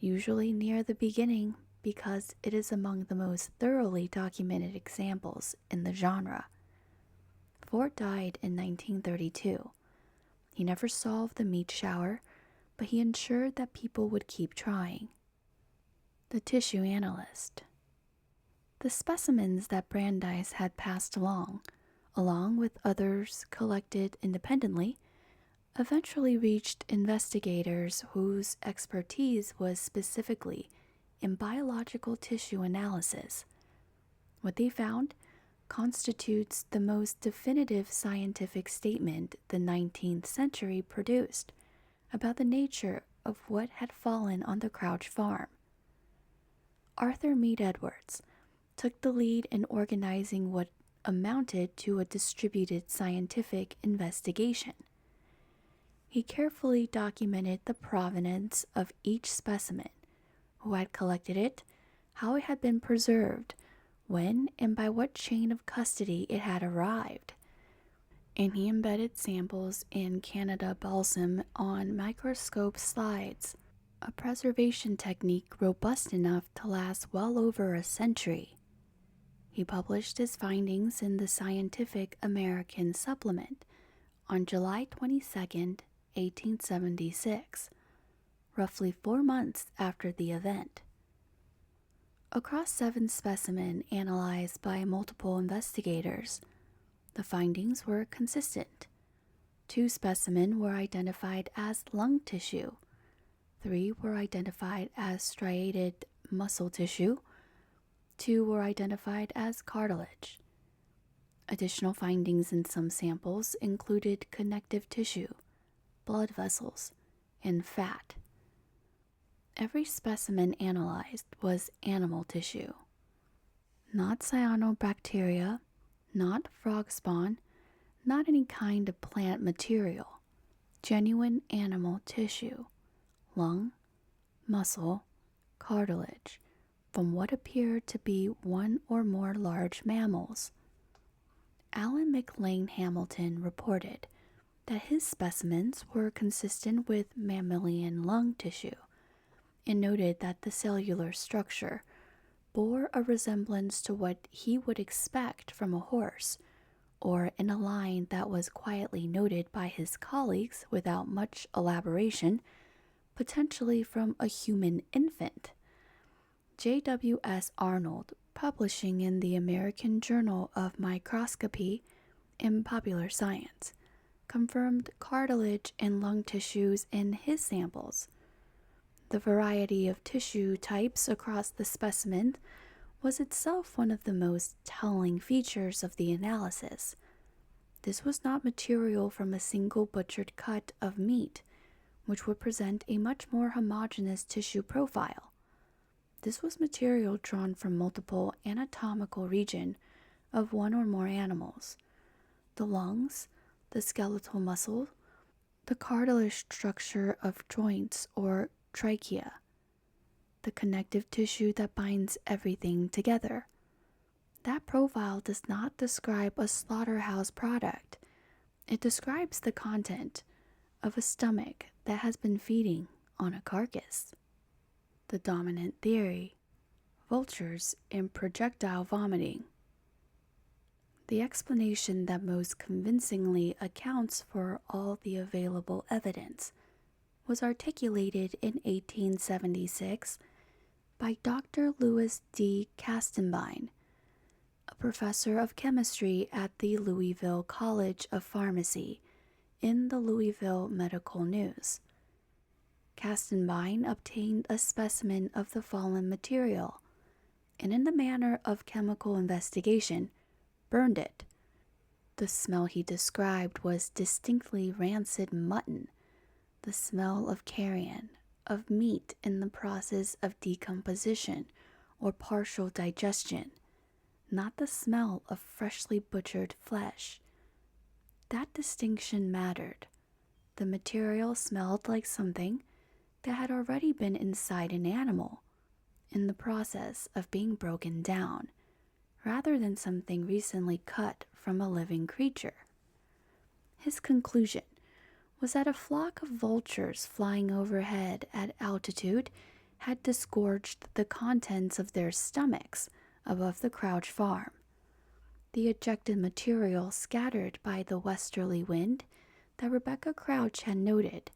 usually near the beginning because it is among the most thoroughly documented examples in the genre. Ford died in 1932. He never solved the meat shower, but he ensured that people would keep trying. The Tissue Analyst. The specimens that Brandeis had passed along with others collected independently, eventually reached investigators whose expertise was specifically in biological tissue analysis. What they found constitutes the most definitive scientific statement the 19th century produced about the nature of what had fallen on the Crouch farm. Arthur Mead Edwards took the lead in organizing what amounted to a distributed scientific investigation. He carefully documented the provenance of each specimen, who had collected it, how it had been preserved, when and by what chain of custody it had arrived. And he embedded samples in Canada balsam on microscope slides, a preservation technique robust enough to last well over a century. He published his findings in the Scientific American Supplement on July 22, 1876, roughly 4 months after the event. Across 7 specimens analyzed by multiple investigators, the findings were consistent. 2 specimens were identified as lung tissue, 3 were identified as striated muscle tissue, 2 were identified as cartilage. Additional findings in some samples included connective tissue, blood vessels, and fat. Every specimen analyzed was animal tissue. Not cyanobacteria, not frog spawn, not any kind of plant material. Genuine animal tissue, lung, muscle, cartilage, from what appeared to be one or more large mammals. Alan McLean Hamilton reported that his specimens were consistent with mammalian lung tissue, and noted that the cellular structure bore a resemblance to what he would expect from a horse, or in a line that was quietly noted by his colleagues without much elaboration, potentially from a human infant. J.W.S. Arnold, publishing in the American Journal of Microscopy and Popular Science, confirmed cartilage and lung tissues in his samples. The variety of tissue types across the specimen was itself one of the most telling features of the analysis. This was not material from a single butchered cut of meat, which would present a much more homogeneous tissue profile. This was material drawn from multiple anatomical regions of one or more animals: the lungs, the skeletal muscle, the cartilage structure of joints or trachea, the connective tissue that binds everything together. That profile does not describe a slaughterhouse product. It describes the content of a stomach that has been feeding on a carcass. The dominant theory: vultures and projectile vomiting. The explanation that most convincingly accounts for all the available evidence was articulated in 1876 by Dr. Louis D. Castenbein, a professor of chemistry at the Louisville College of Pharmacy, in the Louisville Medical News. Castenbein obtained a specimen of the fallen material, and in the manner of chemical investigation, burned it. The smell he described was distinctly rancid mutton, the smell of carrion, of meat in the process of decomposition or partial digestion, not the smell of freshly butchered flesh. That distinction mattered. The material smelled like something that had already been inside an animal, in the process of being broken down, rather than something recently cut from a living creature. His conclusion was that a flock of vultures flying overhead at altitude had disgorged the contents of their stomachs above the Crouch farm. The ejected material scattered by the westerly wind that Rebecca Crouch had noted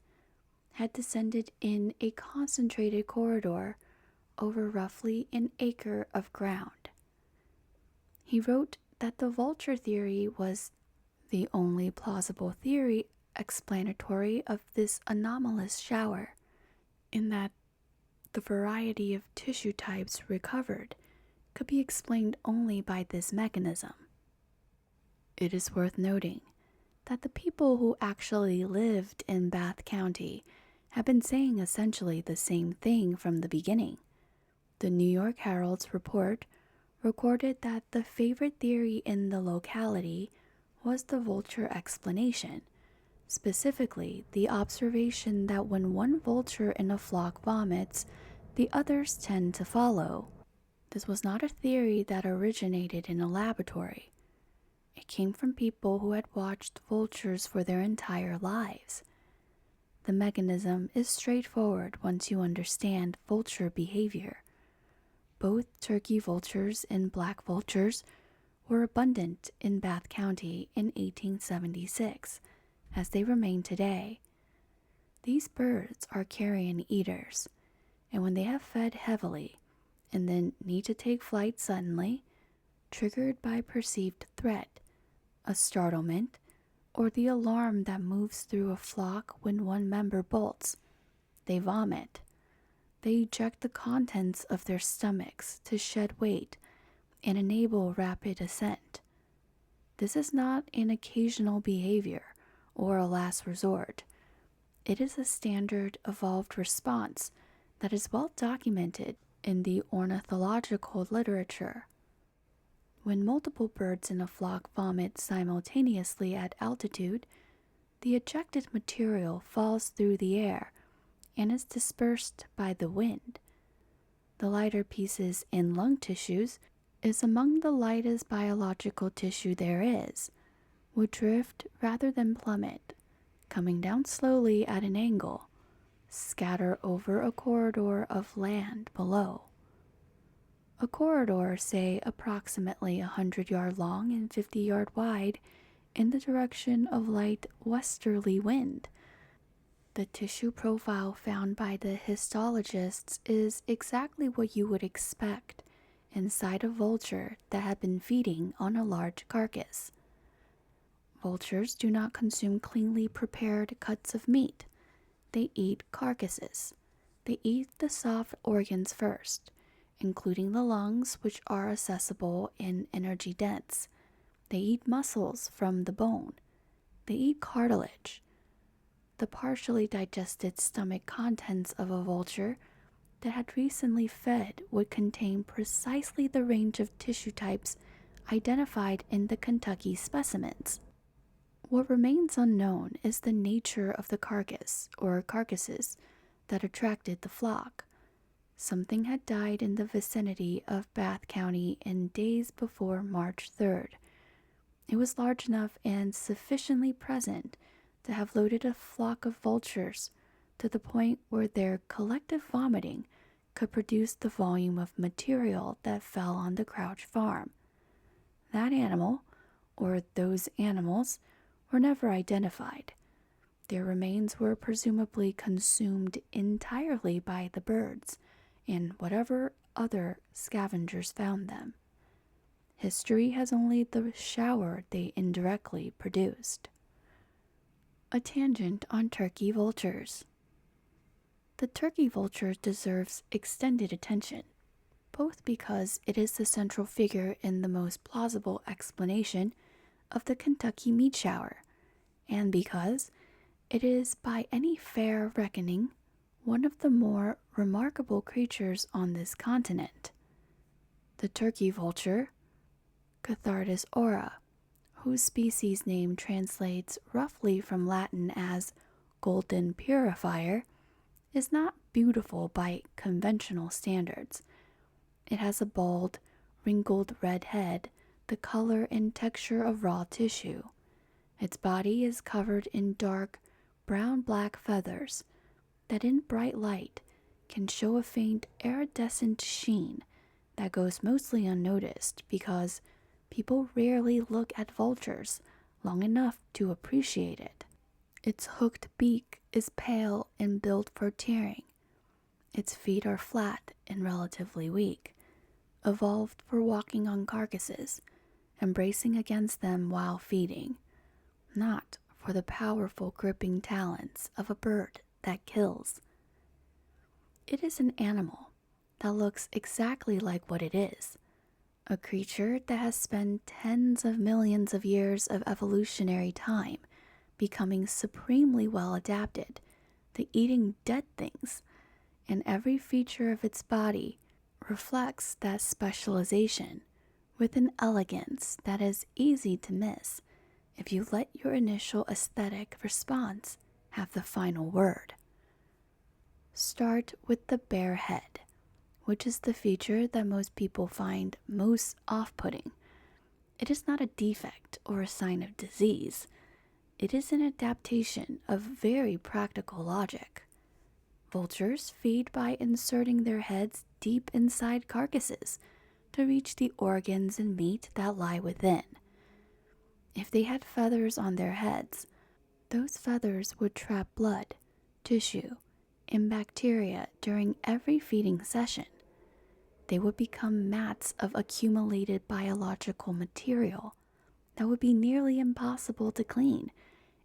had descended in a concentrated corridor over roughly an acre of ground. He wrote that the vulture theory was the only plausible theory explanatory of this anomalous shower, in that the variety of tissue types recovered could be explained only by this mechanism. It is worth noting that the people who actually lived in Bath County have been saying essentially the same thing from the beginning. The New York Herald's report recorded that the favorite theory in the locality was the vulture explanation, specifically the observation that when one vulture in a flock vomits, the others tend to follow. This was not a theory that originated in a laboratory. It came from people who had watched vultures for their entire lives. The mechanism is straightforward once you understand vulture behavior. Both turkey vultures and black vultures were abundant in Bath County in 1876, as they remain today. These birds are carrion eaters, and when they have fed heavily and then need to take flight suddenly, triggered by perceived threat, a startlement, or the alarm that moves through a flock when one member bolts, they vomit. They eject the contents of their stomachs to shed weight and enable rapid ascent. This is not an occasional behavior or a last resort. It is a standard evolved response that is well documented in the ornithological literature. When multiple birds in a flock vomit simultaneously at altitude, the ejected material falls through the air and is dispersed by the wind. The lighter pieces in lung tissues is among the lightest biological tissue there is, would drift rather than plummet, coming down slowly at an angle, scatter over a corridor of land below. A corridor, say approximately 100-yard long and 50-yard wide, in the direction of light westerly wind. The tissue profile found by the histologists is exactly what you would expect inside a vulture that had been feeding on a large carcass. Vultures do not consume cleanly prepared cuts of meat. They eat carcasses. They eat the soft organs first, including the lungs, which are accessible and energy dense. They eat muscles from the bone. They eat cartilage. The the partially digested stomach contents of a vulture that had recently fed would contain precisely the range of tissue types identified in the Kentucky specimens. What remains unknown is the nature of the carcass or carcasses that attracted the flock. Something had died in the vicinity of Bath County in days before March 3rd. It was large enough and sufficiently present to have loaded a flock of vultures to the point where their collective vomiting could produce the volume of material that fell on the Crouch farm. That animal, or those animals, were never identified. Their remains were presumably consumed entirely by the birds and whatever other scavengers found them. History has only the shower they indirectly produced. A tangent on turkey vultures. The turkey vulture deserves extended attention, both because it is the central figure in the most plausible explanation of the Kentucky meat shower, and because it is by any fair reckoning one of the more remarkable creatures on this continent. The turkey vulture, Cathartus aura, whose species name translates roughly from Latin as golden purifier, is not beautiful by conventional standards. It has a bald, wrinkled red head, the color and texture of raw tissue. Its body is covered in dark, brown-black feathers that in bright light can show a faint iridescent sheen that goes mostly unnoticed because people rarely look at vultures long enough to appreciate it. Its hooked beak is pale and built for tearing. Its feet are flat and relatively weak, evolved for walking on carcasses and bracing against them while feeding, not for the powerful gripping talons of a bird that kills. It is an animal that looks exactly like what it is, a creature that has spent tens of millions of years of evolutionary time becoming supremely well adapted to eating dead things, and every feature of its body reflects that specialization with an elegance that is easy to miss if you let your initial aesthetic response have the final word. Start with the bare head, which is the feature that most people find most off-putting. It is not a defect or a sign of disease. It is an adaptation of very practical logic. Vultures feed by inserting their heads deep inside carcasses to reach the organs and meat that lie within. If they had feathers on their heads, those feathers would trap blood, tissue, and bacteria during every feeding session. They would become mats of accumulated biological material that would be nearly impossible to clean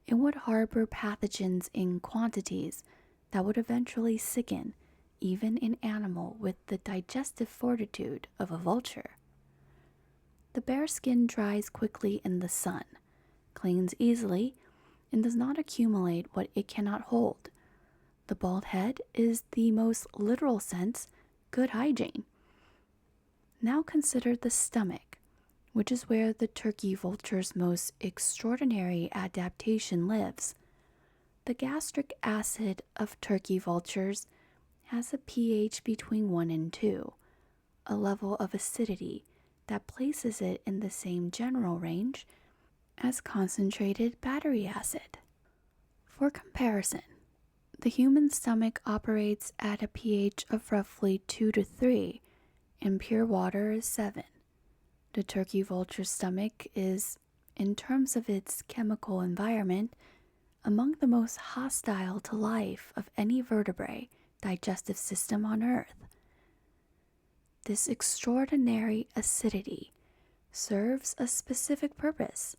and would harbor pathogens in quantities that would eventually sicken even an animal with the digestive fortitude of a vulture. The bare skin dries quickly in the sun, cleans easily, and does not accumulate what it cannot hold. The bald head is the most literal sense good hygiene. Now consider the stomach, which is where the turkey vulture's most extraordinary adaptation lives. The gastric acid of turkey vultures has a pH between 1 and 2, a level of acidity that places it in the same general range as concentrated battery acid. For comparison, the human stomach operates at a pH of roughly 2 to 3, and pure water is 7. The turkey vulture's stomach is, in terms of its chemical environment, among the most hostile to life of any vertebrate digestive system on Earth. This extraordinary acidity serves a specific purpose.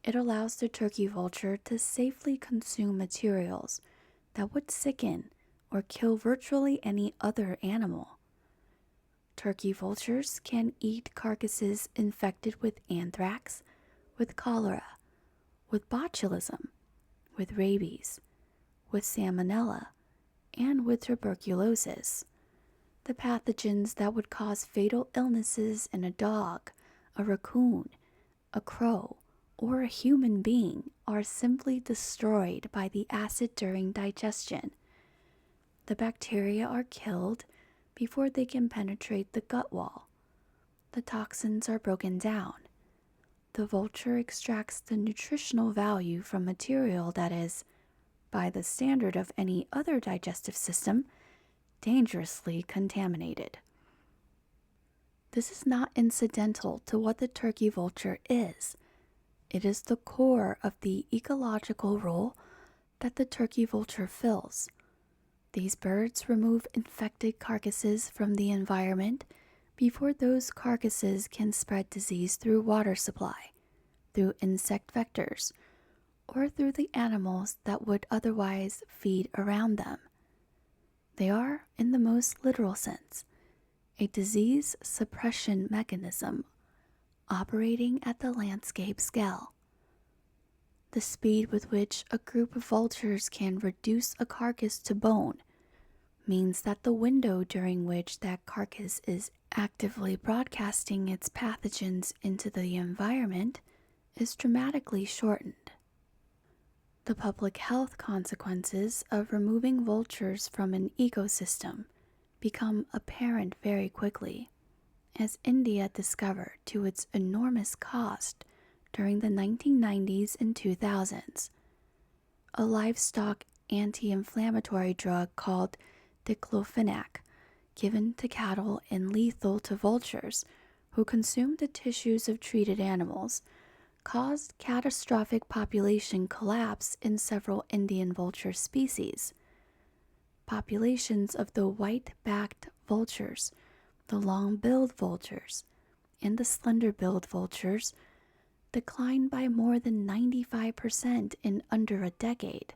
It allows the turkey vulture to safely consume materials that would sicken or kill virtually any other animal. Turkey vultures can eat carcasses infected with anthrax, with cholera, with botulism, with rabies, with salmonella and with tuberculosis. The pathogens that would cause fatal illnesses in a dog, a raccoon, a crow, or a human being are simply destroyed by the acid during digestion. The bacteria are killed before they can penetrate the gut wall. The toxins are broken down. The vulture extracts the nutritional value from material that is, by the standard of any other digestive system, dangerously contaminated. This is not incidental to what the turkey vulture is. It is the core of the ecological role that the turkey vulture fills. These birds remove infected carcasses from the environment before those carcasses can spread disease through water supply, through insect vectors, or through the animals that would otherwise feed around them. They are, in the most literal sense, a disease suppression mechanism operating at the landscape scale. The speed with which a group of vultures can reduce a carcass to bone means that the window during which that carcass is actively broadcasting its pathogens into the environment is dramatically shortened. The public health consequences of removing vultures from an ecosystem become apparent very quickly, as India discovered to its enormous cost during the 1990s and 2000s. A livestock anti-inflammatory drug called diclofenac, given to cattle and lethal to vultures who consumed the tissues of treated animals, caused catastrophic population collapse in several Indian vulture species. Populations of the white-backed vultures, the long-billed vultures, and the slender-billed vultures declined by more than 95% in under a decade.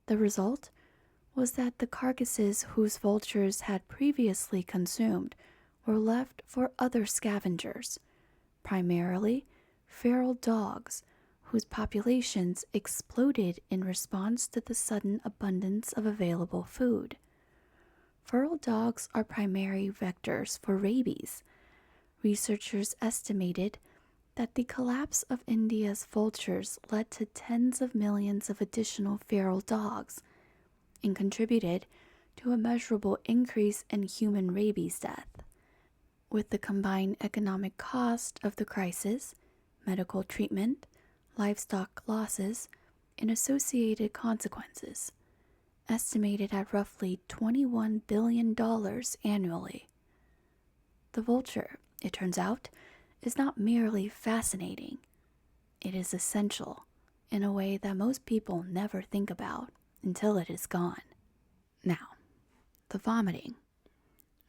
The result was that the carcasses whose vultures had previously consumed were left for other scavengers, primarily feral dogs, whose populations exploded in response to the sudden abundance of available food. Feral dogs are primary vectors for rabies. Researchers estimated that the collapse of India's vultures led to tens of millions of additional feral dogs and contributed to a measurable increase in human rabies death. With the combined economic cost of the crisis, medical treatment, livestock losses, and associated consequences, estimated at roughly $21 billion annually. The vulture, it turns out, is not merely fascinating. It is essential in a way that most people never think about until it is gone. Now, the vomiting,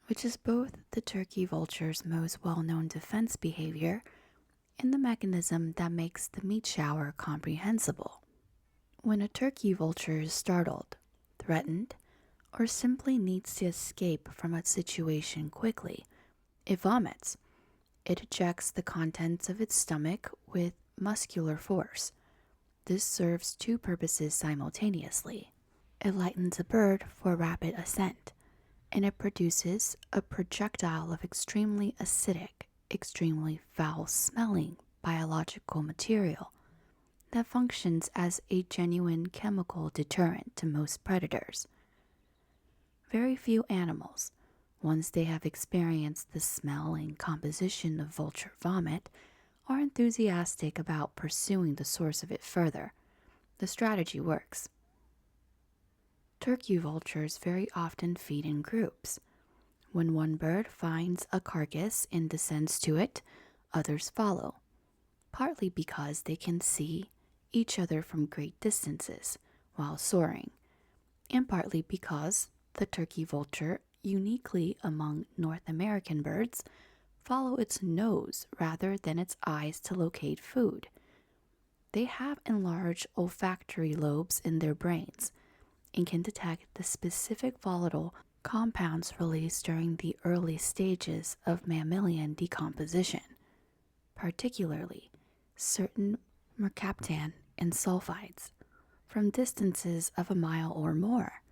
which is both the turkey vulture's most well-known defense behavior and the mechanism that makes the meat shower comprehensible. When a turkey vulture is startled, threatened, or simply needs to escape from a situation quickly, it vomits. It ejects the contents of its stomach with muscular force. This serves two purposes simultaneously. It lightens a bird for rapid ascent, and it produces a projectile of extremely acidic, extremely foul-smelling biological material that functions as a genuine chemical deterrent to most predators. Very few animals, once they have experienced the smell and composition of vulture vomit, are enthusiastic about pursuing the source of it further. The strategy works. Turkey vultures very often feed in groups. When one bird finds a carcass and descends to it, others follow, partly because they can see each other from great distances while soaring, and partly because the turkey vulture, uniquely among North American birds, follow its nose rather than its eyes to locate food. They have enlarged olfactory lobes in their brains and can detect the specific volatile compounds released during the early stages of mammalian decomposition, particularly certain mercaptan and sulfides, from distances of a mile or more.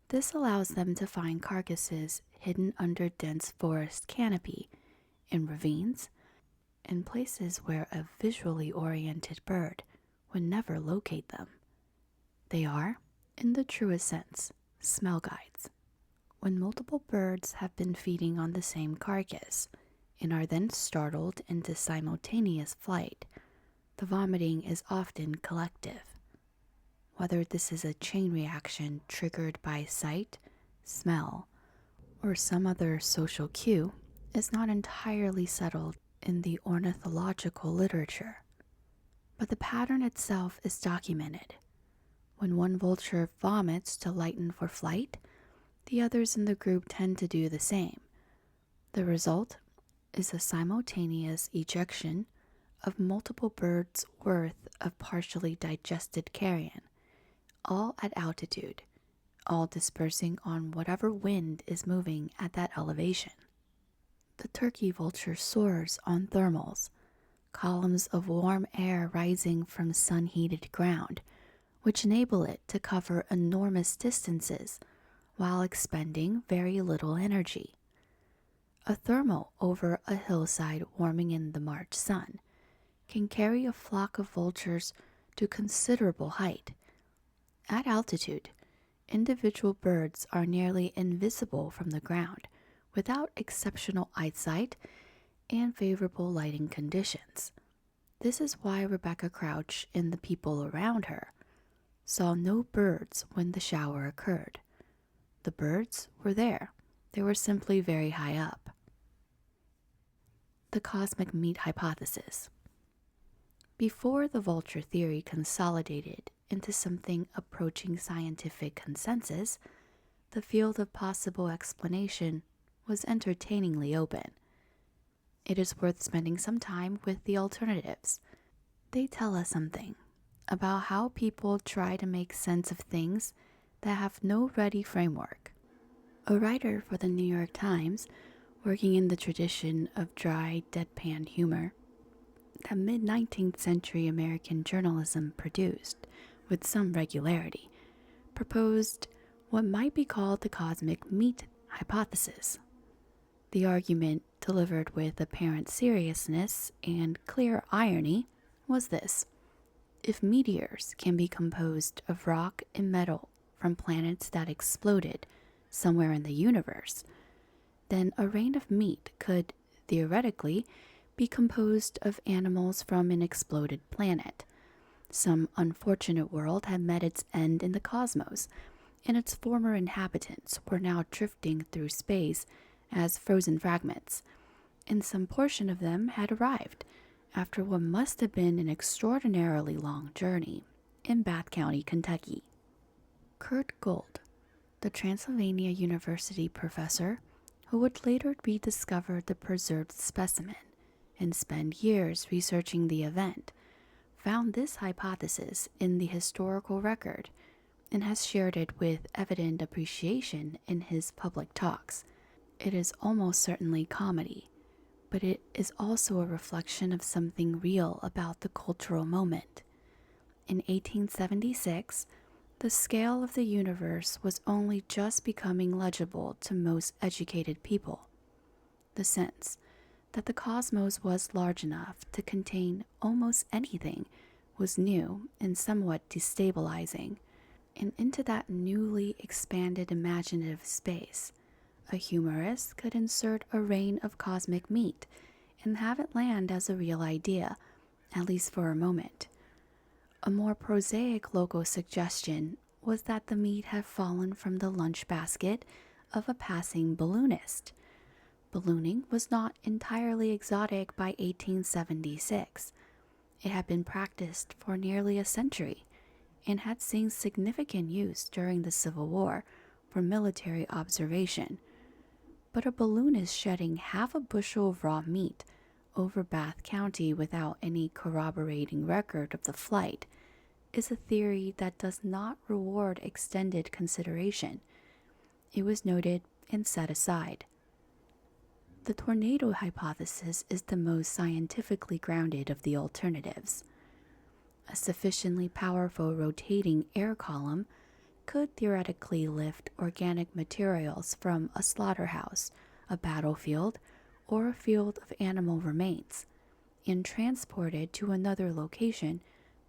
This allows them to find carcasses hidden under dense forest canopy, in ravines, and places where a visually oriented bird would never locate them. They are, in the truest sense, smell guides. When multiple birds have been feeding on the same carcass and are then startled into simultaneous flight, the vomiting is often collective. Whether this is a chain reaction triggered by sight, smell, or some other social cue is not entirely settled in the ornithological literature. But the pattern itself is documented. When one vulture vomits to lighten for flight, the others in the group tend to do the same. The result is a simultaneous ejection of multiple birds' worth of partially digested carrion, all at altitude, all dispersing on whatever wind is moving at that elevation. The turkey vulture soars on thermals, columns of warm air rising from sun-heated ground, which enable it to cover enormous distances while expending very little energy. A thermal over a hillside warming in the March sun can carry a flock of vultures to considerable height. At altitude, individual birds are nearly invisible from the ground without exceptional eyesight and favorable lighting conditions. This is why Rebecca Crouch and the people around her saw no birds when the shower occurred. The birds were there. They were simply very high up. The cosmic meat hypothesis. Before the vulture theory consolidated into something approaching scientific consensus, the field of possible explanation was entertainingly open. It is worth spending some time with the alternatives. They tell us something about how people try to make sense of things that have no ready framework. A writer for the New York Times, working in the tradition of dry, deadpan humor that mid-19th century American journalism produced with some regularity, proposed what might be called the cosmic meat hypothesis. The argument, delivered with apparent seriousness and clear irony, was this: if meteors can be composed of rock and metal from planets that exploded somewhere in the universe, then a rain of meat could, theoretically, be composed of animals from an exploded planet. Some unfortunate world had met its end in the cosmos, and its former inhabitants were now drifting through space as frozen fragments, and some portion of them had arrived, after what must have been an extraordinarily long journey, in Bath County, Kentucky. Kurt Gold, the Transylvania University professor who would later rediscover the preserved specimen and spend years researching the event, found this hypothesis in the historical record and has shared it with evident appreciation in his public talks. It is almost certainly comedy, but it is also a reflection of something real about the cultural moment. In 1876, the scale of the universe was only just becoming legible to most educated people. The sense that the cosmos was large enough to contain almost anything was new and somewhat destabilizing, and into that newly expanded imaginative space, a humorist could insert a rain of cosmic meat and have it land as a real idea, at least for a moment. A more prosaic local suggestion was that the meat had fallen from the lunch basket of a passing balloonist. Ballooning was not entirely exotic by 1876. It had been practiced for nearly a century and had seen significant use during the Civil War for military observation. But a balloonist shedding half a bushel of raw meat over Bath County without any corroborating record of the flight is a theory that does not reward extended consideration. It was noted and set aside. The tornado hypothesis is the most scientifically grounded of the alternatives. A sufficiently powerful rotating air column could theoretically lift organic materials from a slaughterhouse, a battlefield, or a field of animal remains, and transport it to another location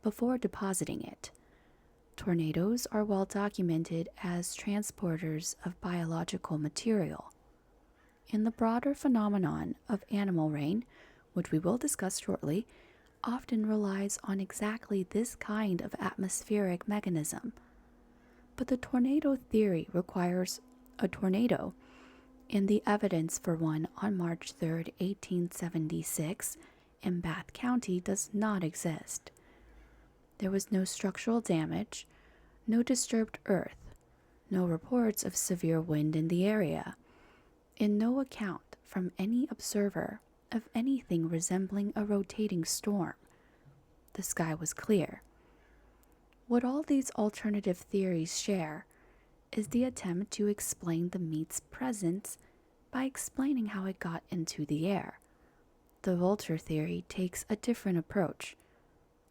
before depositing it. Tornadoes are well documented as transporters of biological material. And the broader phenomenon of animal rain, which we will discuss shortly, often relies on exactly this kind of atmospheric mechanism. But the tornado theory requires a tornado, and the evidence for one on March 3, 1876, in Bath County does not exist. There was no structural damage, no disturbed earth, no reports of severe wind in the area, and no account from any observer of anything resembling a rotating storm. The sky was clear. What all these alternative theories share is the attempt to explain the meat's presence by explaining how it got into the air. The vulture theory takes a different approach.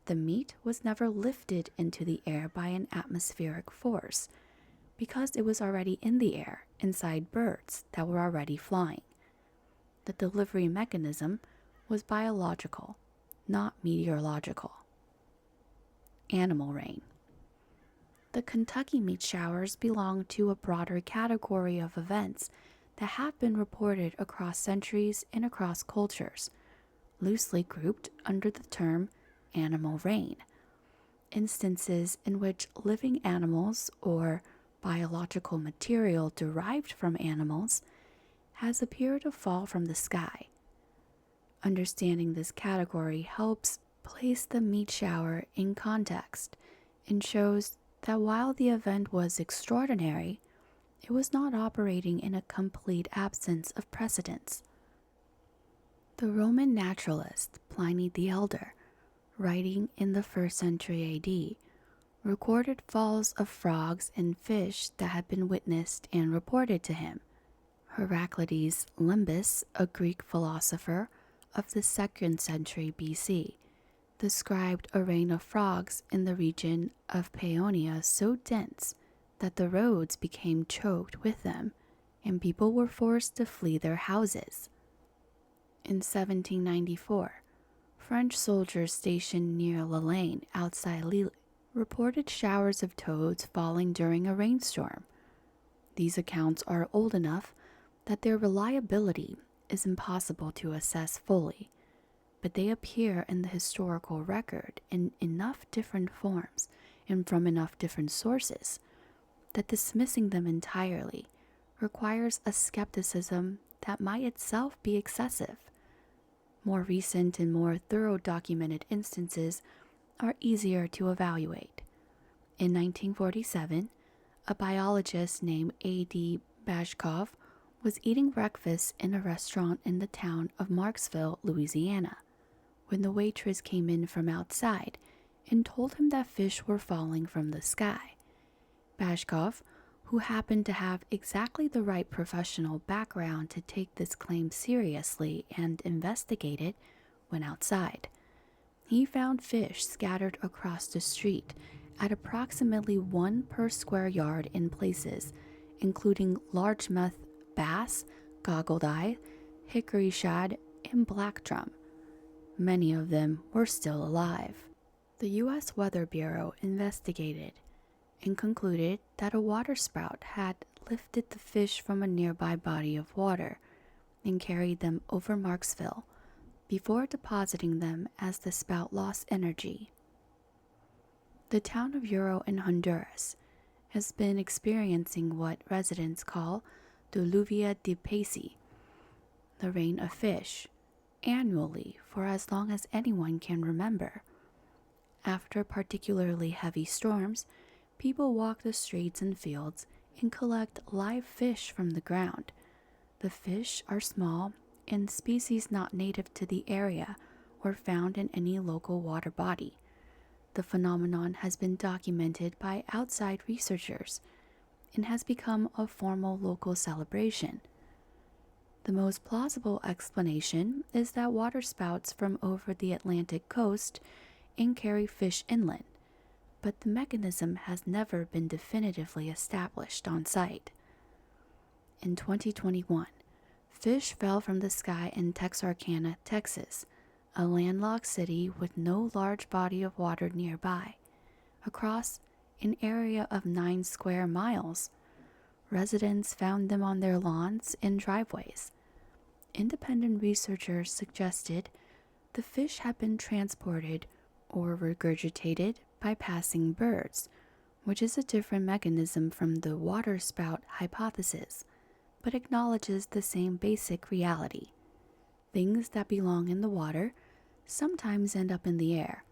The meat was never lifted into the air by an atmospheric force, because it was already in the air inside birds that were already flying. The delivery mechanism was biological, not meteorological. Animal rain. The Kentucky meat showers belong to a broader category of events that have been reported across centuries and across cultures, loosely grouped under the term animal rain. Instances in which living animals or biological material derived from animals has appeared to fall from the sky. Understanding this category helps place the meat shower in context and shows that while the event was extraordinary, it was not operating in a complete absence of precedents. The Roman naturalist Pliny the Elder, writing in the 1st century AD, recorded falls of frogs and fish that had been witnessed and reported to him. Heraclides Limbus, a Greek philosopher of the 2nd century BC, described a rain of frogs in the region of Paeonia so dense that the roads became choked with them, and people were forced to flee their houses. In 1794, French soldiers stationed near Lalaine outside Lille reported showers of toads falling during a rainstorm. These accounts are old enough that their reliability is impossible to assess fully, but they appear in the historical record in enough different forms and from enough different sources that dismissing them entirely requires a skepticism that might itself be excessive. More recent and more thorough documented instances are easier to evaluate. In 1947, a biologist named A.D. Bashkov was eating breakfast in a restaurant in the town of Marksville, Louisiana, when the waitress came in from outside and told him that fish were falling from the sky. Bashkov, who happened to have exactly the right professional background to take this claim seriously and investigate it, went outside. He found fish scattered across the street at approximately 1 per square yard in places, including largemouth bass, goggled eye, hickory shad, and black drum. Many of them were still alive. The U.S. Weather Bureau investigated and concluded that a waterspout had lifted the fish from a nearby body of water and carried them over Marksville before depositing them as the spout lost energy. The town of Uro in Honduras has been experiencing what residents call Diluvia de Pesi, the rain of fish, annually for as long as anyone can remember. After particularly heavy storms, people walk the streets and fields and collect live fish from the ground. The fish are small and species not native to the area or found in any local water body. The phenomenon has been documented by outside researchers and has become a formal local celebration. The most plausible explanation is that waterspouts from over the Atlantic coast and carry fish inland, but the mechanism has never been definitively established on site. In 2021, fish fell from the sky in Texarkana, Texas, a landlocked city with no large body of water nearby, across an area of 9 square miles. Residents found them on their lawns and driveways. Independent researchers suggested the fish had been transported or regurgitated by passing birds, which is a different mechanism from the waterspout hypothesis, but acknowledges the same basic reality. Things that belong in the water sometimes end up in the air,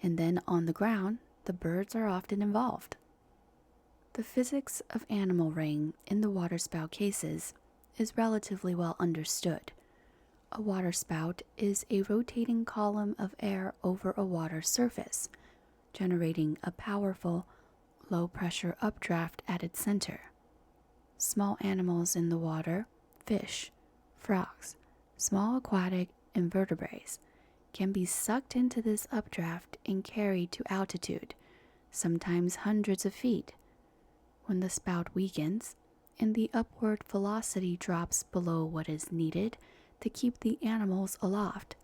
and then on the ground, the birds are often involved. The physics of animal rain in the waterspout cases is relatively well understood. A waterspout is a rotating column of air over a water surface, generating a powerful, low-pressure updraft at its center. Small animals in the water, fish, frogs, small aquatic invertebrates, can be sucked into this updraft and carried to altitude, sometimes hundreds of feet. When the spout weakens and the upward velocity drops below what is needed to keep the animals aloft,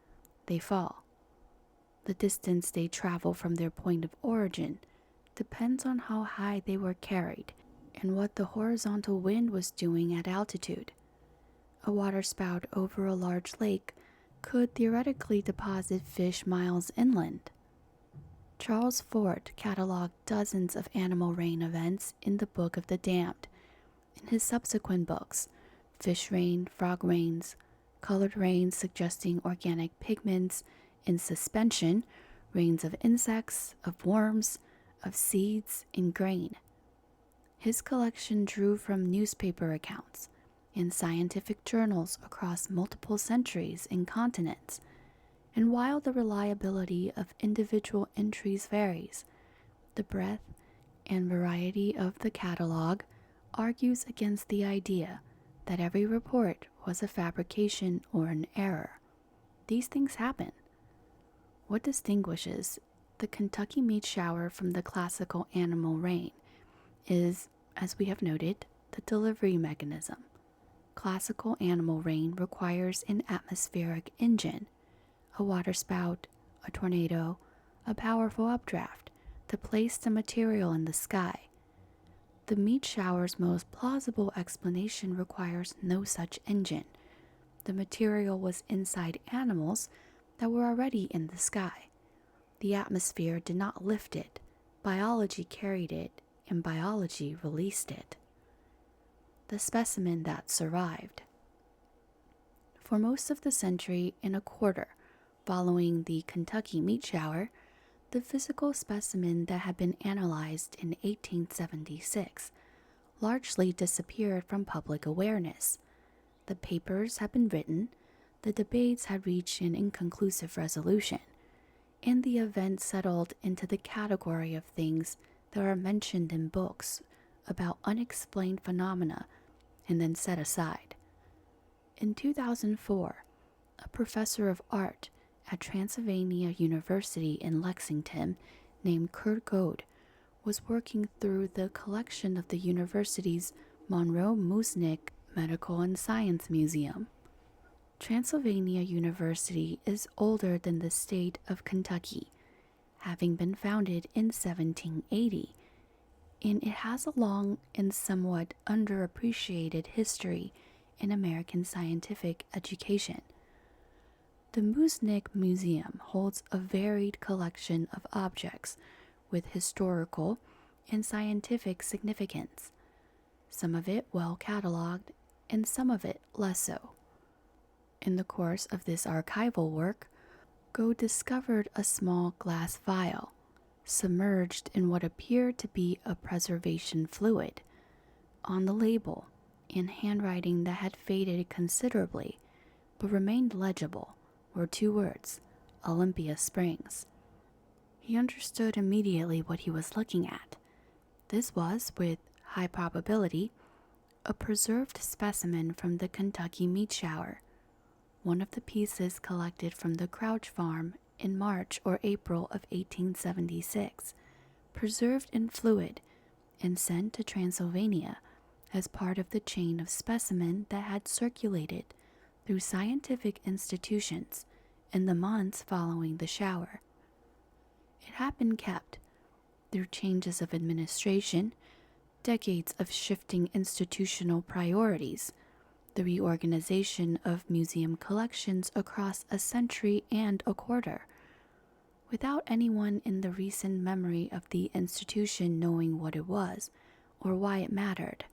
they fall. The distance they travel from their point of origin depends on how high they were carried and what the horizontal wind was doing at altitude. A waterspout over a large lake could theoretically deposit fish miles inland. Charles Fort cataloged dozens of animal rain events in the Book of the Damned. In his subsequent books, Fish Rain, Frog Rains, Colored Rains suggesting organic pigments in suspension, rains of insects, of worms, of seeds, and grain. His collection drew from newspaper accounts in scientific journals across multiple centuries and continents, and while the reliability of individual entries varies, the breadth and variety of the catalog argues against the idea that every report was a fabrication or an error. These things happen. What distinguishes the Kentucky meat shower from the classical animal rain is, as we have noted, the delivery mechanism. Classical animal rain requires an atmospheric engine, a waterspout, a tornado, a powerful updraft to place the material in the sky. The meat shower's most plausible explanation requires no such engine. The material was inside animals that were already in the sky. The atmosphere did not lift it. Biology carried it, and biology released it. The specimen that survived. For most of the century and a quarter following the Kentucky meat shower, the physical specimen that had been analyzed in 1876 largely disappeared from public awareness. The papers had been written, the debates had reached an inconclusive resolution, and the event settled into the category of things that are mentioned in books about unexplained phenomena and then set aside. In 2004, a professor of art at Transylvania University in Lexington named Kurt Goad was working through the collection of the university's Monroe Musnick Medical and Science Museum. Transylvania University is older than the state of Kentucky, having been founded in 1780, and it has a long and somewhat underappreciated history in American scientific education. The Musnick Museum holds a varied collection of objects with historical and scientific significance, some of it well cataloged and some of it less so. In the course of this archival work, Goad discovered a small glass vial, submerged in what appeared to be a preservation fluid. On the label, in handwriting that had faded considerably but remained legible, were 2 words, Olympia Springs. He understood immediately what he was looking at. This was, with high probability, a preserved specimen from the Kentucky meat shower, one of the pieces collected from the Crouch Farm in March or April of 1876, preserved in fluid, and sent to Transylvania as part of the chain of specimen that had circulated through scientific institutions in the months following the shower. It had been kept, through changes of administration, decades of shifting institutional priorities, the reorganization of museum collections across a century and a quarter, without anyone in the recent memory of the institution knowing what it was or why it mattered.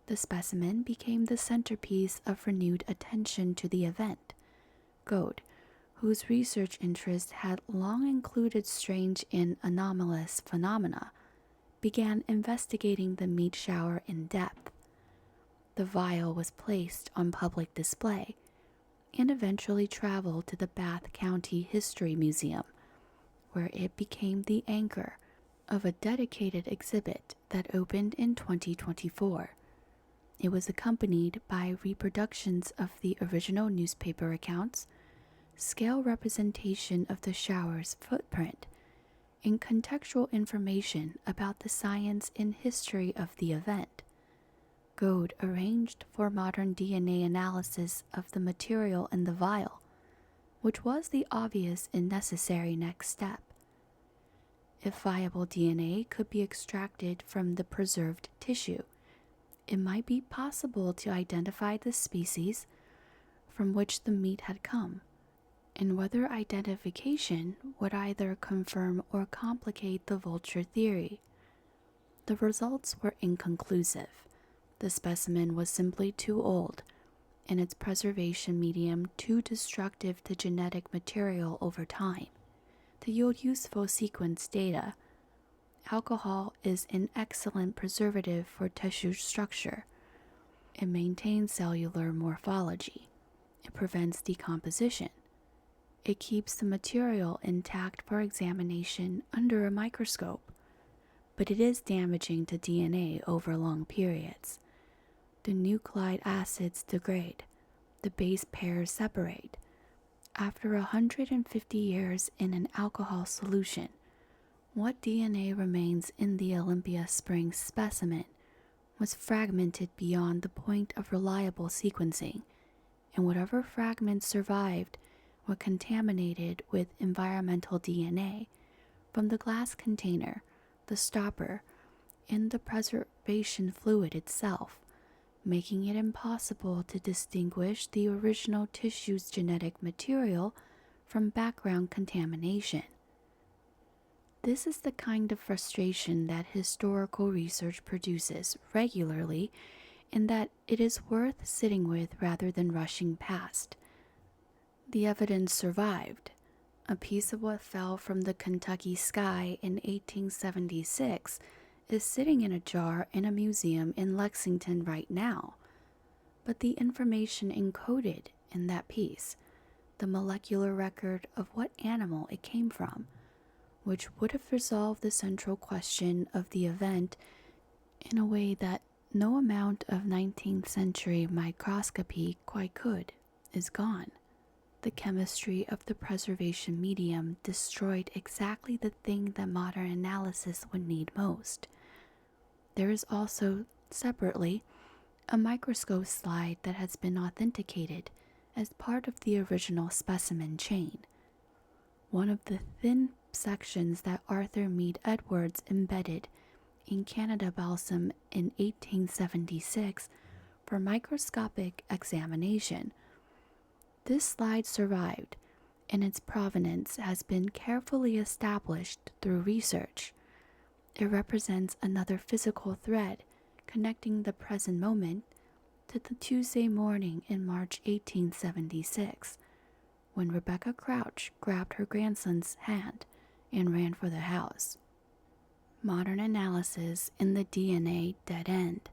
The specimen became the centerpiece of renewed attention to the event. Gould, whose research interest had long included strange and anomalous phenomena, began investigating the meat shower in depth. The vial was placed on public display and eventually traveled to the Bath County History Museum, where it became the anchor of a dedicated exhibit that opened in 2024. It was accompanied by reproductions of the original newspaper accounts, scale representation of the shower's footprint, and contextual information about the science and history of the event. Gould arranged for modern DNA analysis of the material in the vial, which was the obvious and necessary next step. If viable DNA could be extracted from the preserved tissue, it might be possible to identify the species from which the meat had come, and whether identification would either confirm or complicate the vulture theory. The results were inconclusive. The specimen was simply too old, and its preservation medium too destructive to genetic material over time to yield useful sequence data. Alcohol is an excellent preservative for tissue structure. It maintains cellular morphology. It prevents decomposition. It keeps the material intact for examination under a microscope, but it is damaging to DNA over long periods. The nucleic acids degrade. The base pairs separate. After 150 years in an alcohol solution, what DNA remains in the Olympia Springs specimen was fragmented beyond the point of reliable sequencing, and whatever fragments survived were contaminated with environmental DNA from the glass container, the stopper, and the preservation fluid itself, making it impossible to distinguish the original tissue's genetic material from background contamination. This is the kind of frustration that historical research produces regularly, and that it is worth sitting with rather than rushing past. The evidence survived. A piece of what fell from the Kentucky sky in 1876 is sitting in a jar in a museum in Lexington right now. But the information encoded in that piece, the molecular record of what animal it came from, which would have resolved the central question of the event in a way that no amount of 19th century microscopy quite could, is gone. The chemistry of the preservation medium destroyed exactly the thing that modern analysis would need most. There is also, separately, a microscope slide that has been authenticated as part of the original specimen chain. One of the thin sections that Arthur Mead Edwards embedded in Canada balsam in 1876 for microscopic examination. This slide survived, and its provenance has been carefully established through research. It represents another physical thread connecting the present moment to the Tuesday morning in March 1876, when Rebecca Crouch grabbed her grandson's hand and ran for the house. Modern analysis in the DNA dead end.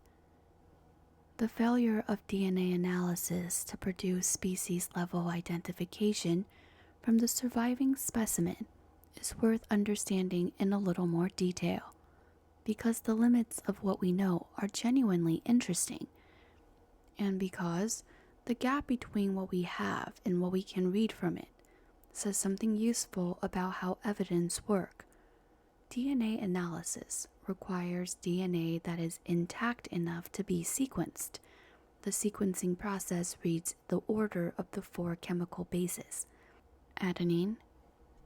The failure of DNA analysis to produce species-level identification from the surviving specimen is worth understanding in a little more detail, because the limits of what we know are genuinely interesting, and because the gap between what we have and what we can read from it says something useful about how evidence works. DNA analysis requires DNA that is intact enough to be sequenced. The sequencing process reads the order of the 4 chemical bases: adenine,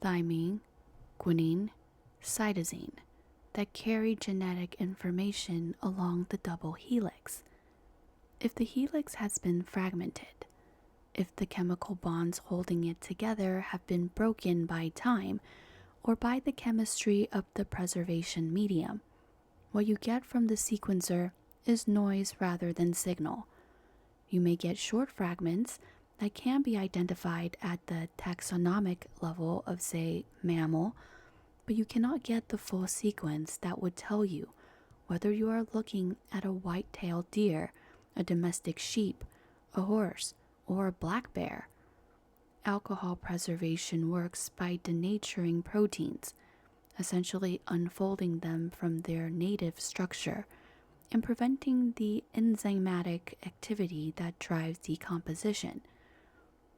thymine, guanine, cytosine, that carry genetic information along the double helix. If the helix has been fragmented, if the chemical bonds holding it together have been broken by time or by the chemistry of the preservation medium, what you get from the sequencer is noise rather than signal. You may get short fragments that can be identified at the taxonomic level of, say, mammal, but you cannot get the full sequence that would tell you whether you are looking at a white-tailed deer, a domestic sheep, a horse, or a black bear. Alcohol preservation works by denaturing proteins, essentially unfolding them from their native structure and preventing the enzymatic activity that drives decomposition.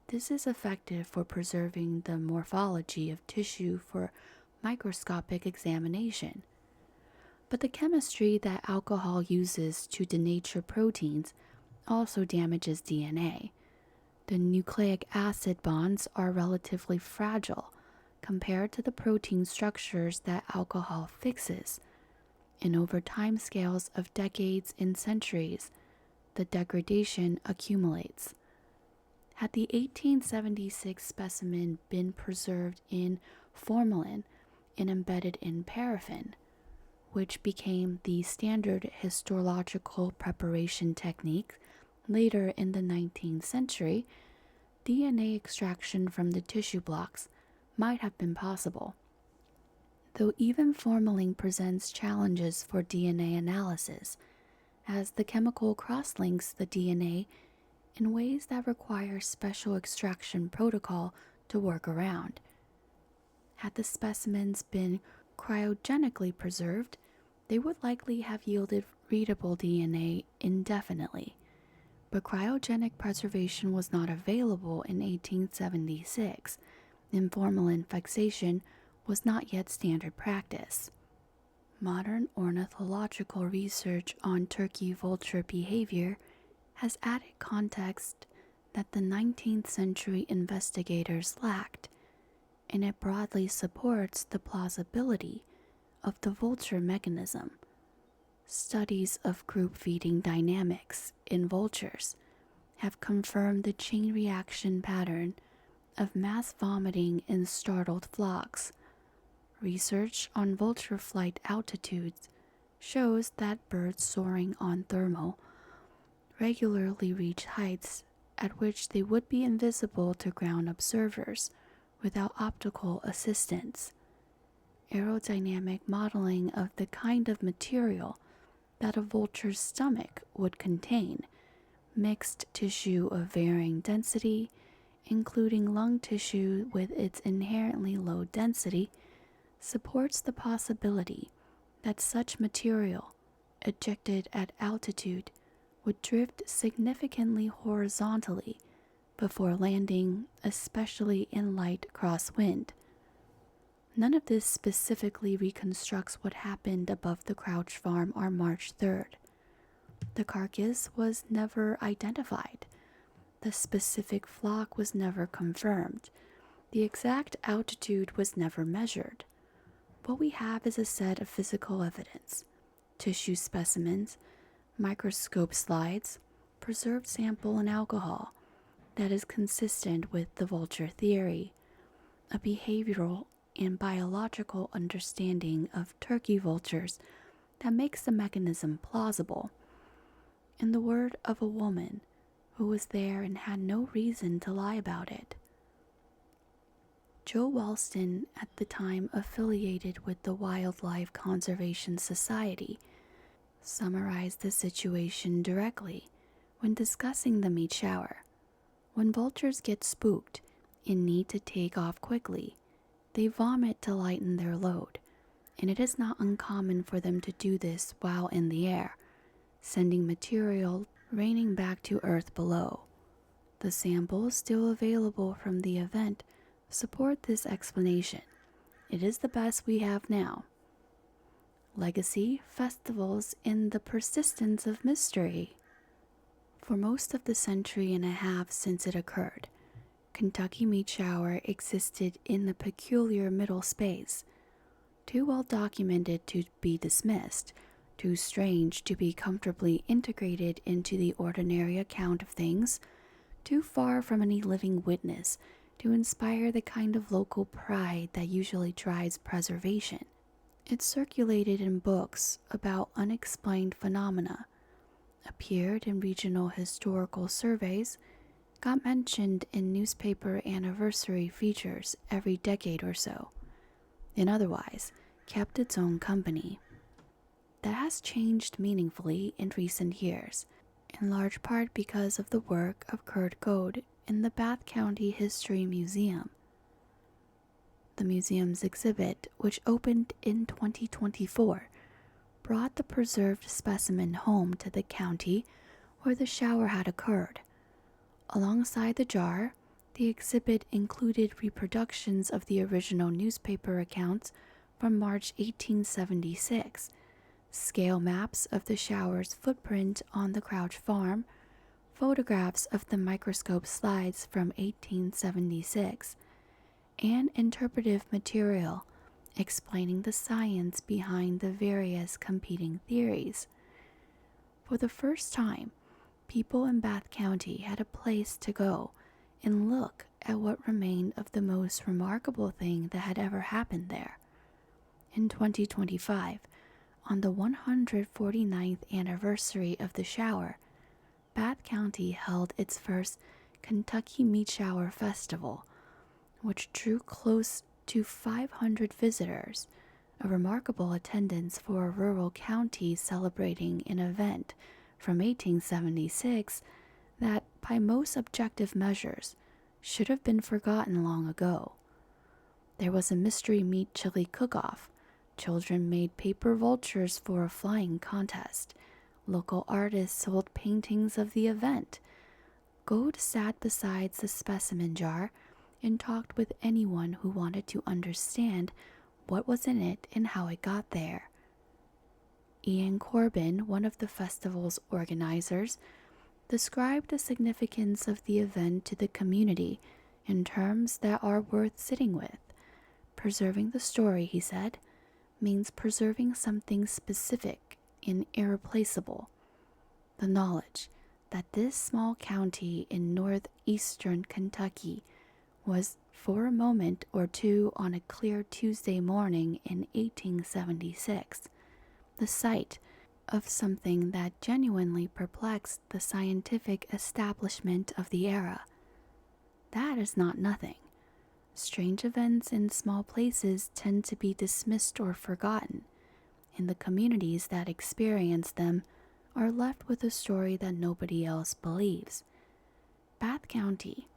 This is effective for preserving the morphology of tissue for microscopic examination. But the chemistry that alcohol uses to denature proteins also damages DNA. The nucleic acid bonds are relatively fragile compared to the protein structures that alcohol fixes, and over timescales of decades and centuries, the degradation accumulates. Had the 1876 specimen been preserved in formalin and embedded in paraffin, which became the standard histological preparation technique later in the 19th century, DNA extraction from the tissue blocks might have been possible. Though even formalin presents challenges for DNA analysis, as the chemical cross-links the DNA in ways that require special extraction protocol to work around. Had the specimens been cryogenically preserved, they would likely have yielded readable DNA indefinitely. But cryogenic preservation was not available in 1876, and formalin fixation was not yet standard practice. Modern ornithological research on turkey vulture behavior has added context that the 19th century investigators lacked, and it broadly supports the plausibility of the vulture mechanism. Studies of group feeding dynamics in vultures have confirmed the chain reaction pattern of mass vomiting in startled flocks. Research on vulture flight altitudes shows that birds soaring on thermal regularly reach heights at which they would be invisible to ground observers without optical assistance. Aerodynamic modeling of the kind of material that a vulture's stomach would contain, mixed tissue of varying density, including lung tissue with its inherently low density, supports the possibility that such material, ejected at altitude, would drift significantly horizontally before landing, especially in light crosswind. None of this specifically reconstructs what happened above the Crouch farm on March 3rd. The carcass was never identified. The specific flock was never confirmed. The exact altitude was never measured. What we have is a set of physical evidence: tissue specimens, microscope slides, preserved sample, and alcohol that is consistent with the vulture theory, a behavioral and biological understanding of turkey vultures that makes the mechanism plausible. In the word of a woman who was there and had no reason to lie about it. Joe Walston, at the time affiliated with the Wildlife Conservation Society, summarized the situation directly when discussing the meat shower. When vultures get spooked and need to take off quickly, they vomit to lighten their load, and it is not uncommon for them to do this while in the air, sending material raining back to earth below. The samples still available from the event support this explanation. It is the best we have now. Legacy, festivals, and the persistence of mystery. For most of the century and a half since it occurred, Kentucky meat shower existed in the peculiar middle space, too well documented to be dismissed, too strange to be comfortably integrated into the ordinary account of things, too far from any living witness to inspire the kind of local pride that usually drives preservation. It circulated in books about unexplained phenomena, appeared in regional historical surveys, got mentioned in newspaper anniversary features every decade or so, and otherwise kept its own company. That has changed meaningfully in recent years, in large part because of the work of Kurt Goad in the Bath County History Museum. The museum's exhibit, which opened in 2024, brought the preserved specimen home to the county where the shower had occurred. Alongside the jar, the exhibit included reproductions of the original newspaper accounts from March 1876, scale maps of the shower's footprint on the Crouch farm, photographs of the microscope slides from 1876, and interpretive material explaining the science behind the various competing theories. For the first time, people in Bath County had a place to go and look at what remained of the most remarkable thing that had ever happened there. In 2025, on the 149th anniversary of the shower, Bath County held its first Kentucky Meat Shower Festival, which drew close to 500 visitors, a remarkable attendance for a rural county celebrating an event from 1876 that, by most objective measures, should have been forgotten long ago. There was a mystery meat chili cook-off. Children made paper vultures for a flying contest. Local artists sold paintings of the event. Goad sat beside the specimen jar and talked with anyone who wanted to understand what was in it and how it got there. Ian Corbin, one of the festival's organizers, described the significance of the event to the community in terms that are worth sitting with. Preserving the story, he said, means preserving something specific and irreplaceable. The knowledge that this small county in northeastern Kentucky was, for a moment or two on a clear Tuesday morning in 1876, the site of something that genuinely perplexed the scientific establishment of the era. That is not nothing. Strange events in small places tend to be dismissed or forgotten, and the communities that experience them are left with a story that nobody else believes. Bath County,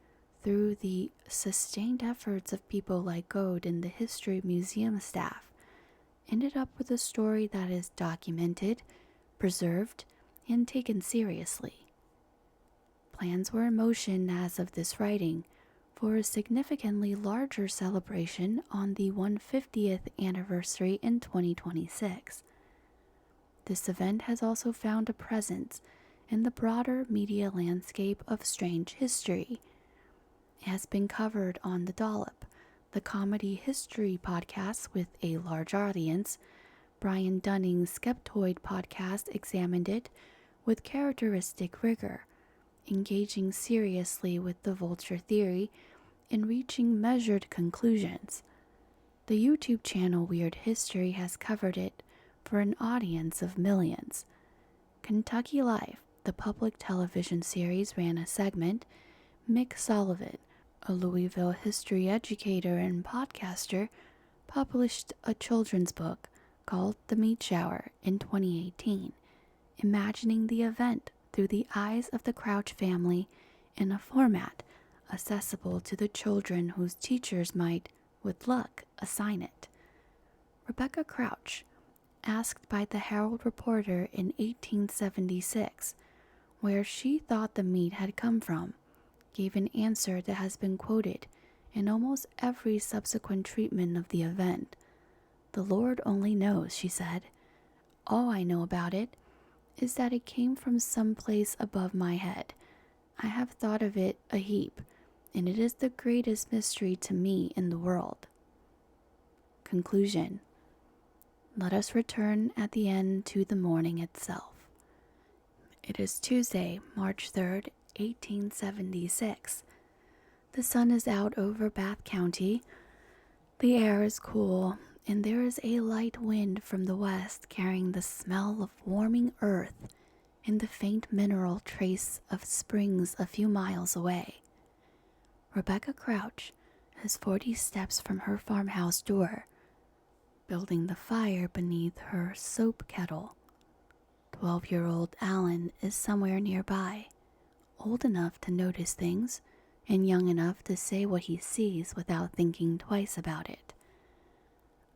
through the sustained efforts of people like Goad and the History Museum staff, ended up with a story that is documented, preserved, and taken seriously. Plans were in motion as of this writing for a significantly larger celebration on the 150th anniversary in 2026. This event has also found a presence in the broader media landscape of strange history. It has been covered on The Dollop, the comedy history podcast with a large audience. Brian Dunning's Skeptoid podcast examined it with characteristic rigor, engaging seriously with the vulture theory and reaching measured conclusions. The YouTube channel Weird History has covered it for an audience of millions. Kentucky Life, the public television series, ran a segment. Mick Sullivan, a Louisville history educator and podcaster, published a children's book called The Meat Shower in 2018, imagining the event through the eyes of the Crouch family in a format accessible to the children whose teachers might, with luck, assign it. Rebecca Crouch, asked by the Herald reporter in 1876 where she thought the meat had come from, gave an answer that has been quoted and almost every subsequent treatment of the event. The Lord only knows, she said. All I know about it is that it came from some place above my head. I have thought of it a heap, and it is the greatest mystery to me in the world. Conclusion. Let us return at the end to the morning itself. It is Tuesday, March 3rd, 1876. The sun is out over Bath County. The air is cool, and there is a light wind from the west carrying the smell of warming earth and the faint mineral trace of springs a few miles away. Rebecca Crouch is 40 steps from her farmhouse door, building the fire beneath her soap kettle. 12-year-old Alan is somewhere nearby, old enough to notice things and young enough to say what he sees without thinking twice about it.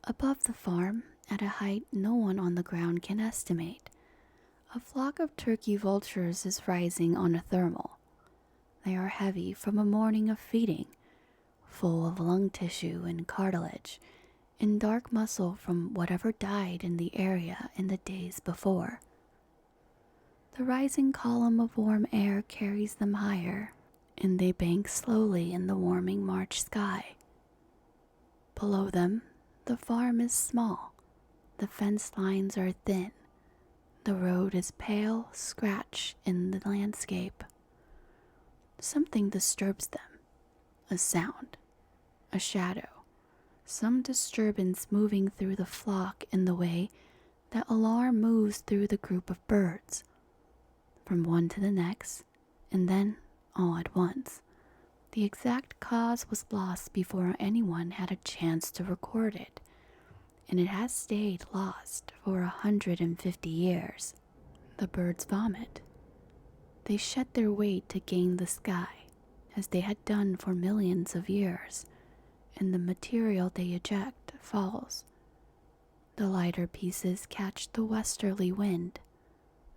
Above the farm, at a height no one on the ground can estimate, a flock of turkey vultures is rising on a thermal. They are heavy from a morning of feeding, full of lung tissue and cartilage, and dark muscle from whatever died in the area in the days before. The rising column of warm air carries them higher, and they bank slowly in the warming March sky. Below them, the farm is small. The fence lines are thin. The road is pale scratch in the landscape. Something disturbs them. A sound, a shadow, some disturbance moving through the flock in the way that alarm moves through the group of birds, from one to the next, and then all at once. The exact cause was lost before anyone had a chance to record it, and it has stayed lost for 150 years. The birds vomit. They shed their weight to gain the sky, as they had done for millions of years, and the material they eject falls. The lighter pieces catch the westerly wind.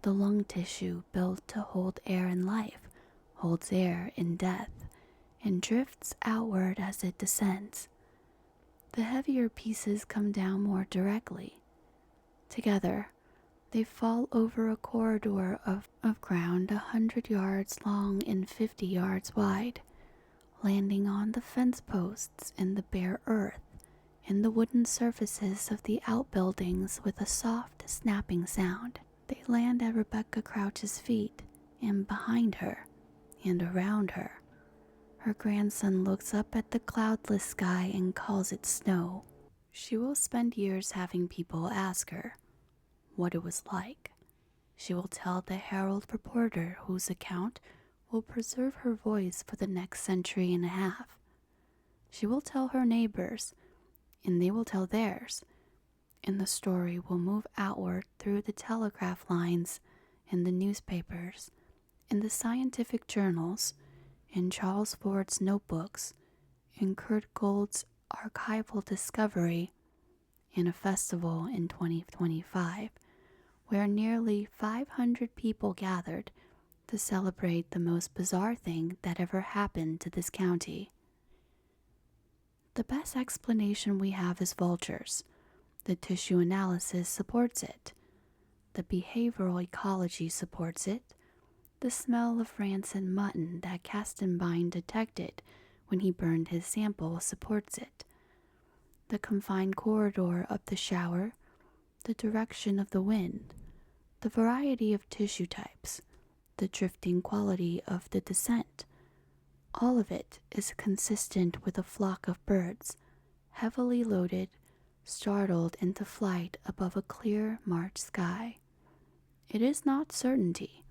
The lung tissue built to hold air in life holds air in death and drifts outward as it descends. The heavier pieces come down more directly. Together, they fall over a corridor of ground 100 yards long and 50 yards wide, landing on the fence posts and the bare earth and the wooden surfaces of the outbuildings with a soft snapping sound. They land at Rebecca Crouch's feet and behind her and around her. Her grandson looks up at the cloudless sky and calls it snow. She will spend years having people ask her what it was like. She will tell the Herald reporter whose account will preserve her voice for the next century and a half. She will tell her neighbors, and they will tell theirs, and the story will move outward through the telegraph lines and the newspapers, in the scientific journals, in Charles Ford's notebooks, in Kurt Gould's archival discovery, in a festival in 2025, where nearly 500 people gathered to celebrate the most bizarre thing that ever happened to this county. The best explanation we have is vultures. The tissue analysis supports it. The behavioral ecology supports it. The smell of rancid mutton that Castenbein detected when he burned his sample supports it. The confined corridor of the shower, the direction of the wind, the variety of tissue types, the drifting quality of the descent, all of it is consistent with a flock of birds, heavily loaded, startled into flight above a clear March sky. It is not certainty.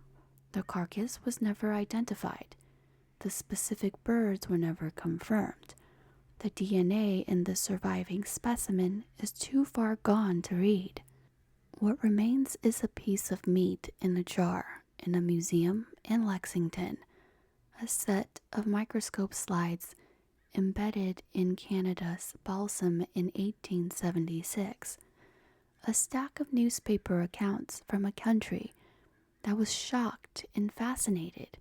The carcass was never identified. The specific birds were never confirmed. The DNA in the surviving specimen is too far gone to read. What remains is a piece of meat in a jar in a museum in Lexington, a set of microscope slides embedded in Canada's balsam in 1876, a stack of newspaper accounts from a country that was shocked and fascinated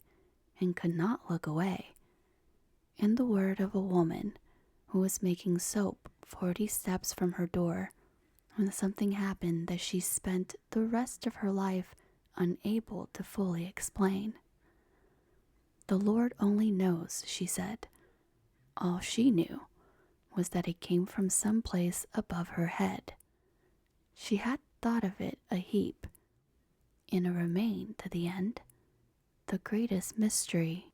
and could not look away. and the word of a woman who was making soap 40 steps from her door when something happened that she spent the rest of her life unable to fully explain. The Lord only knows, she said. All she knew was that it came from some place above her head. She had thought of it a heap, and it remained to the end the greatest mystery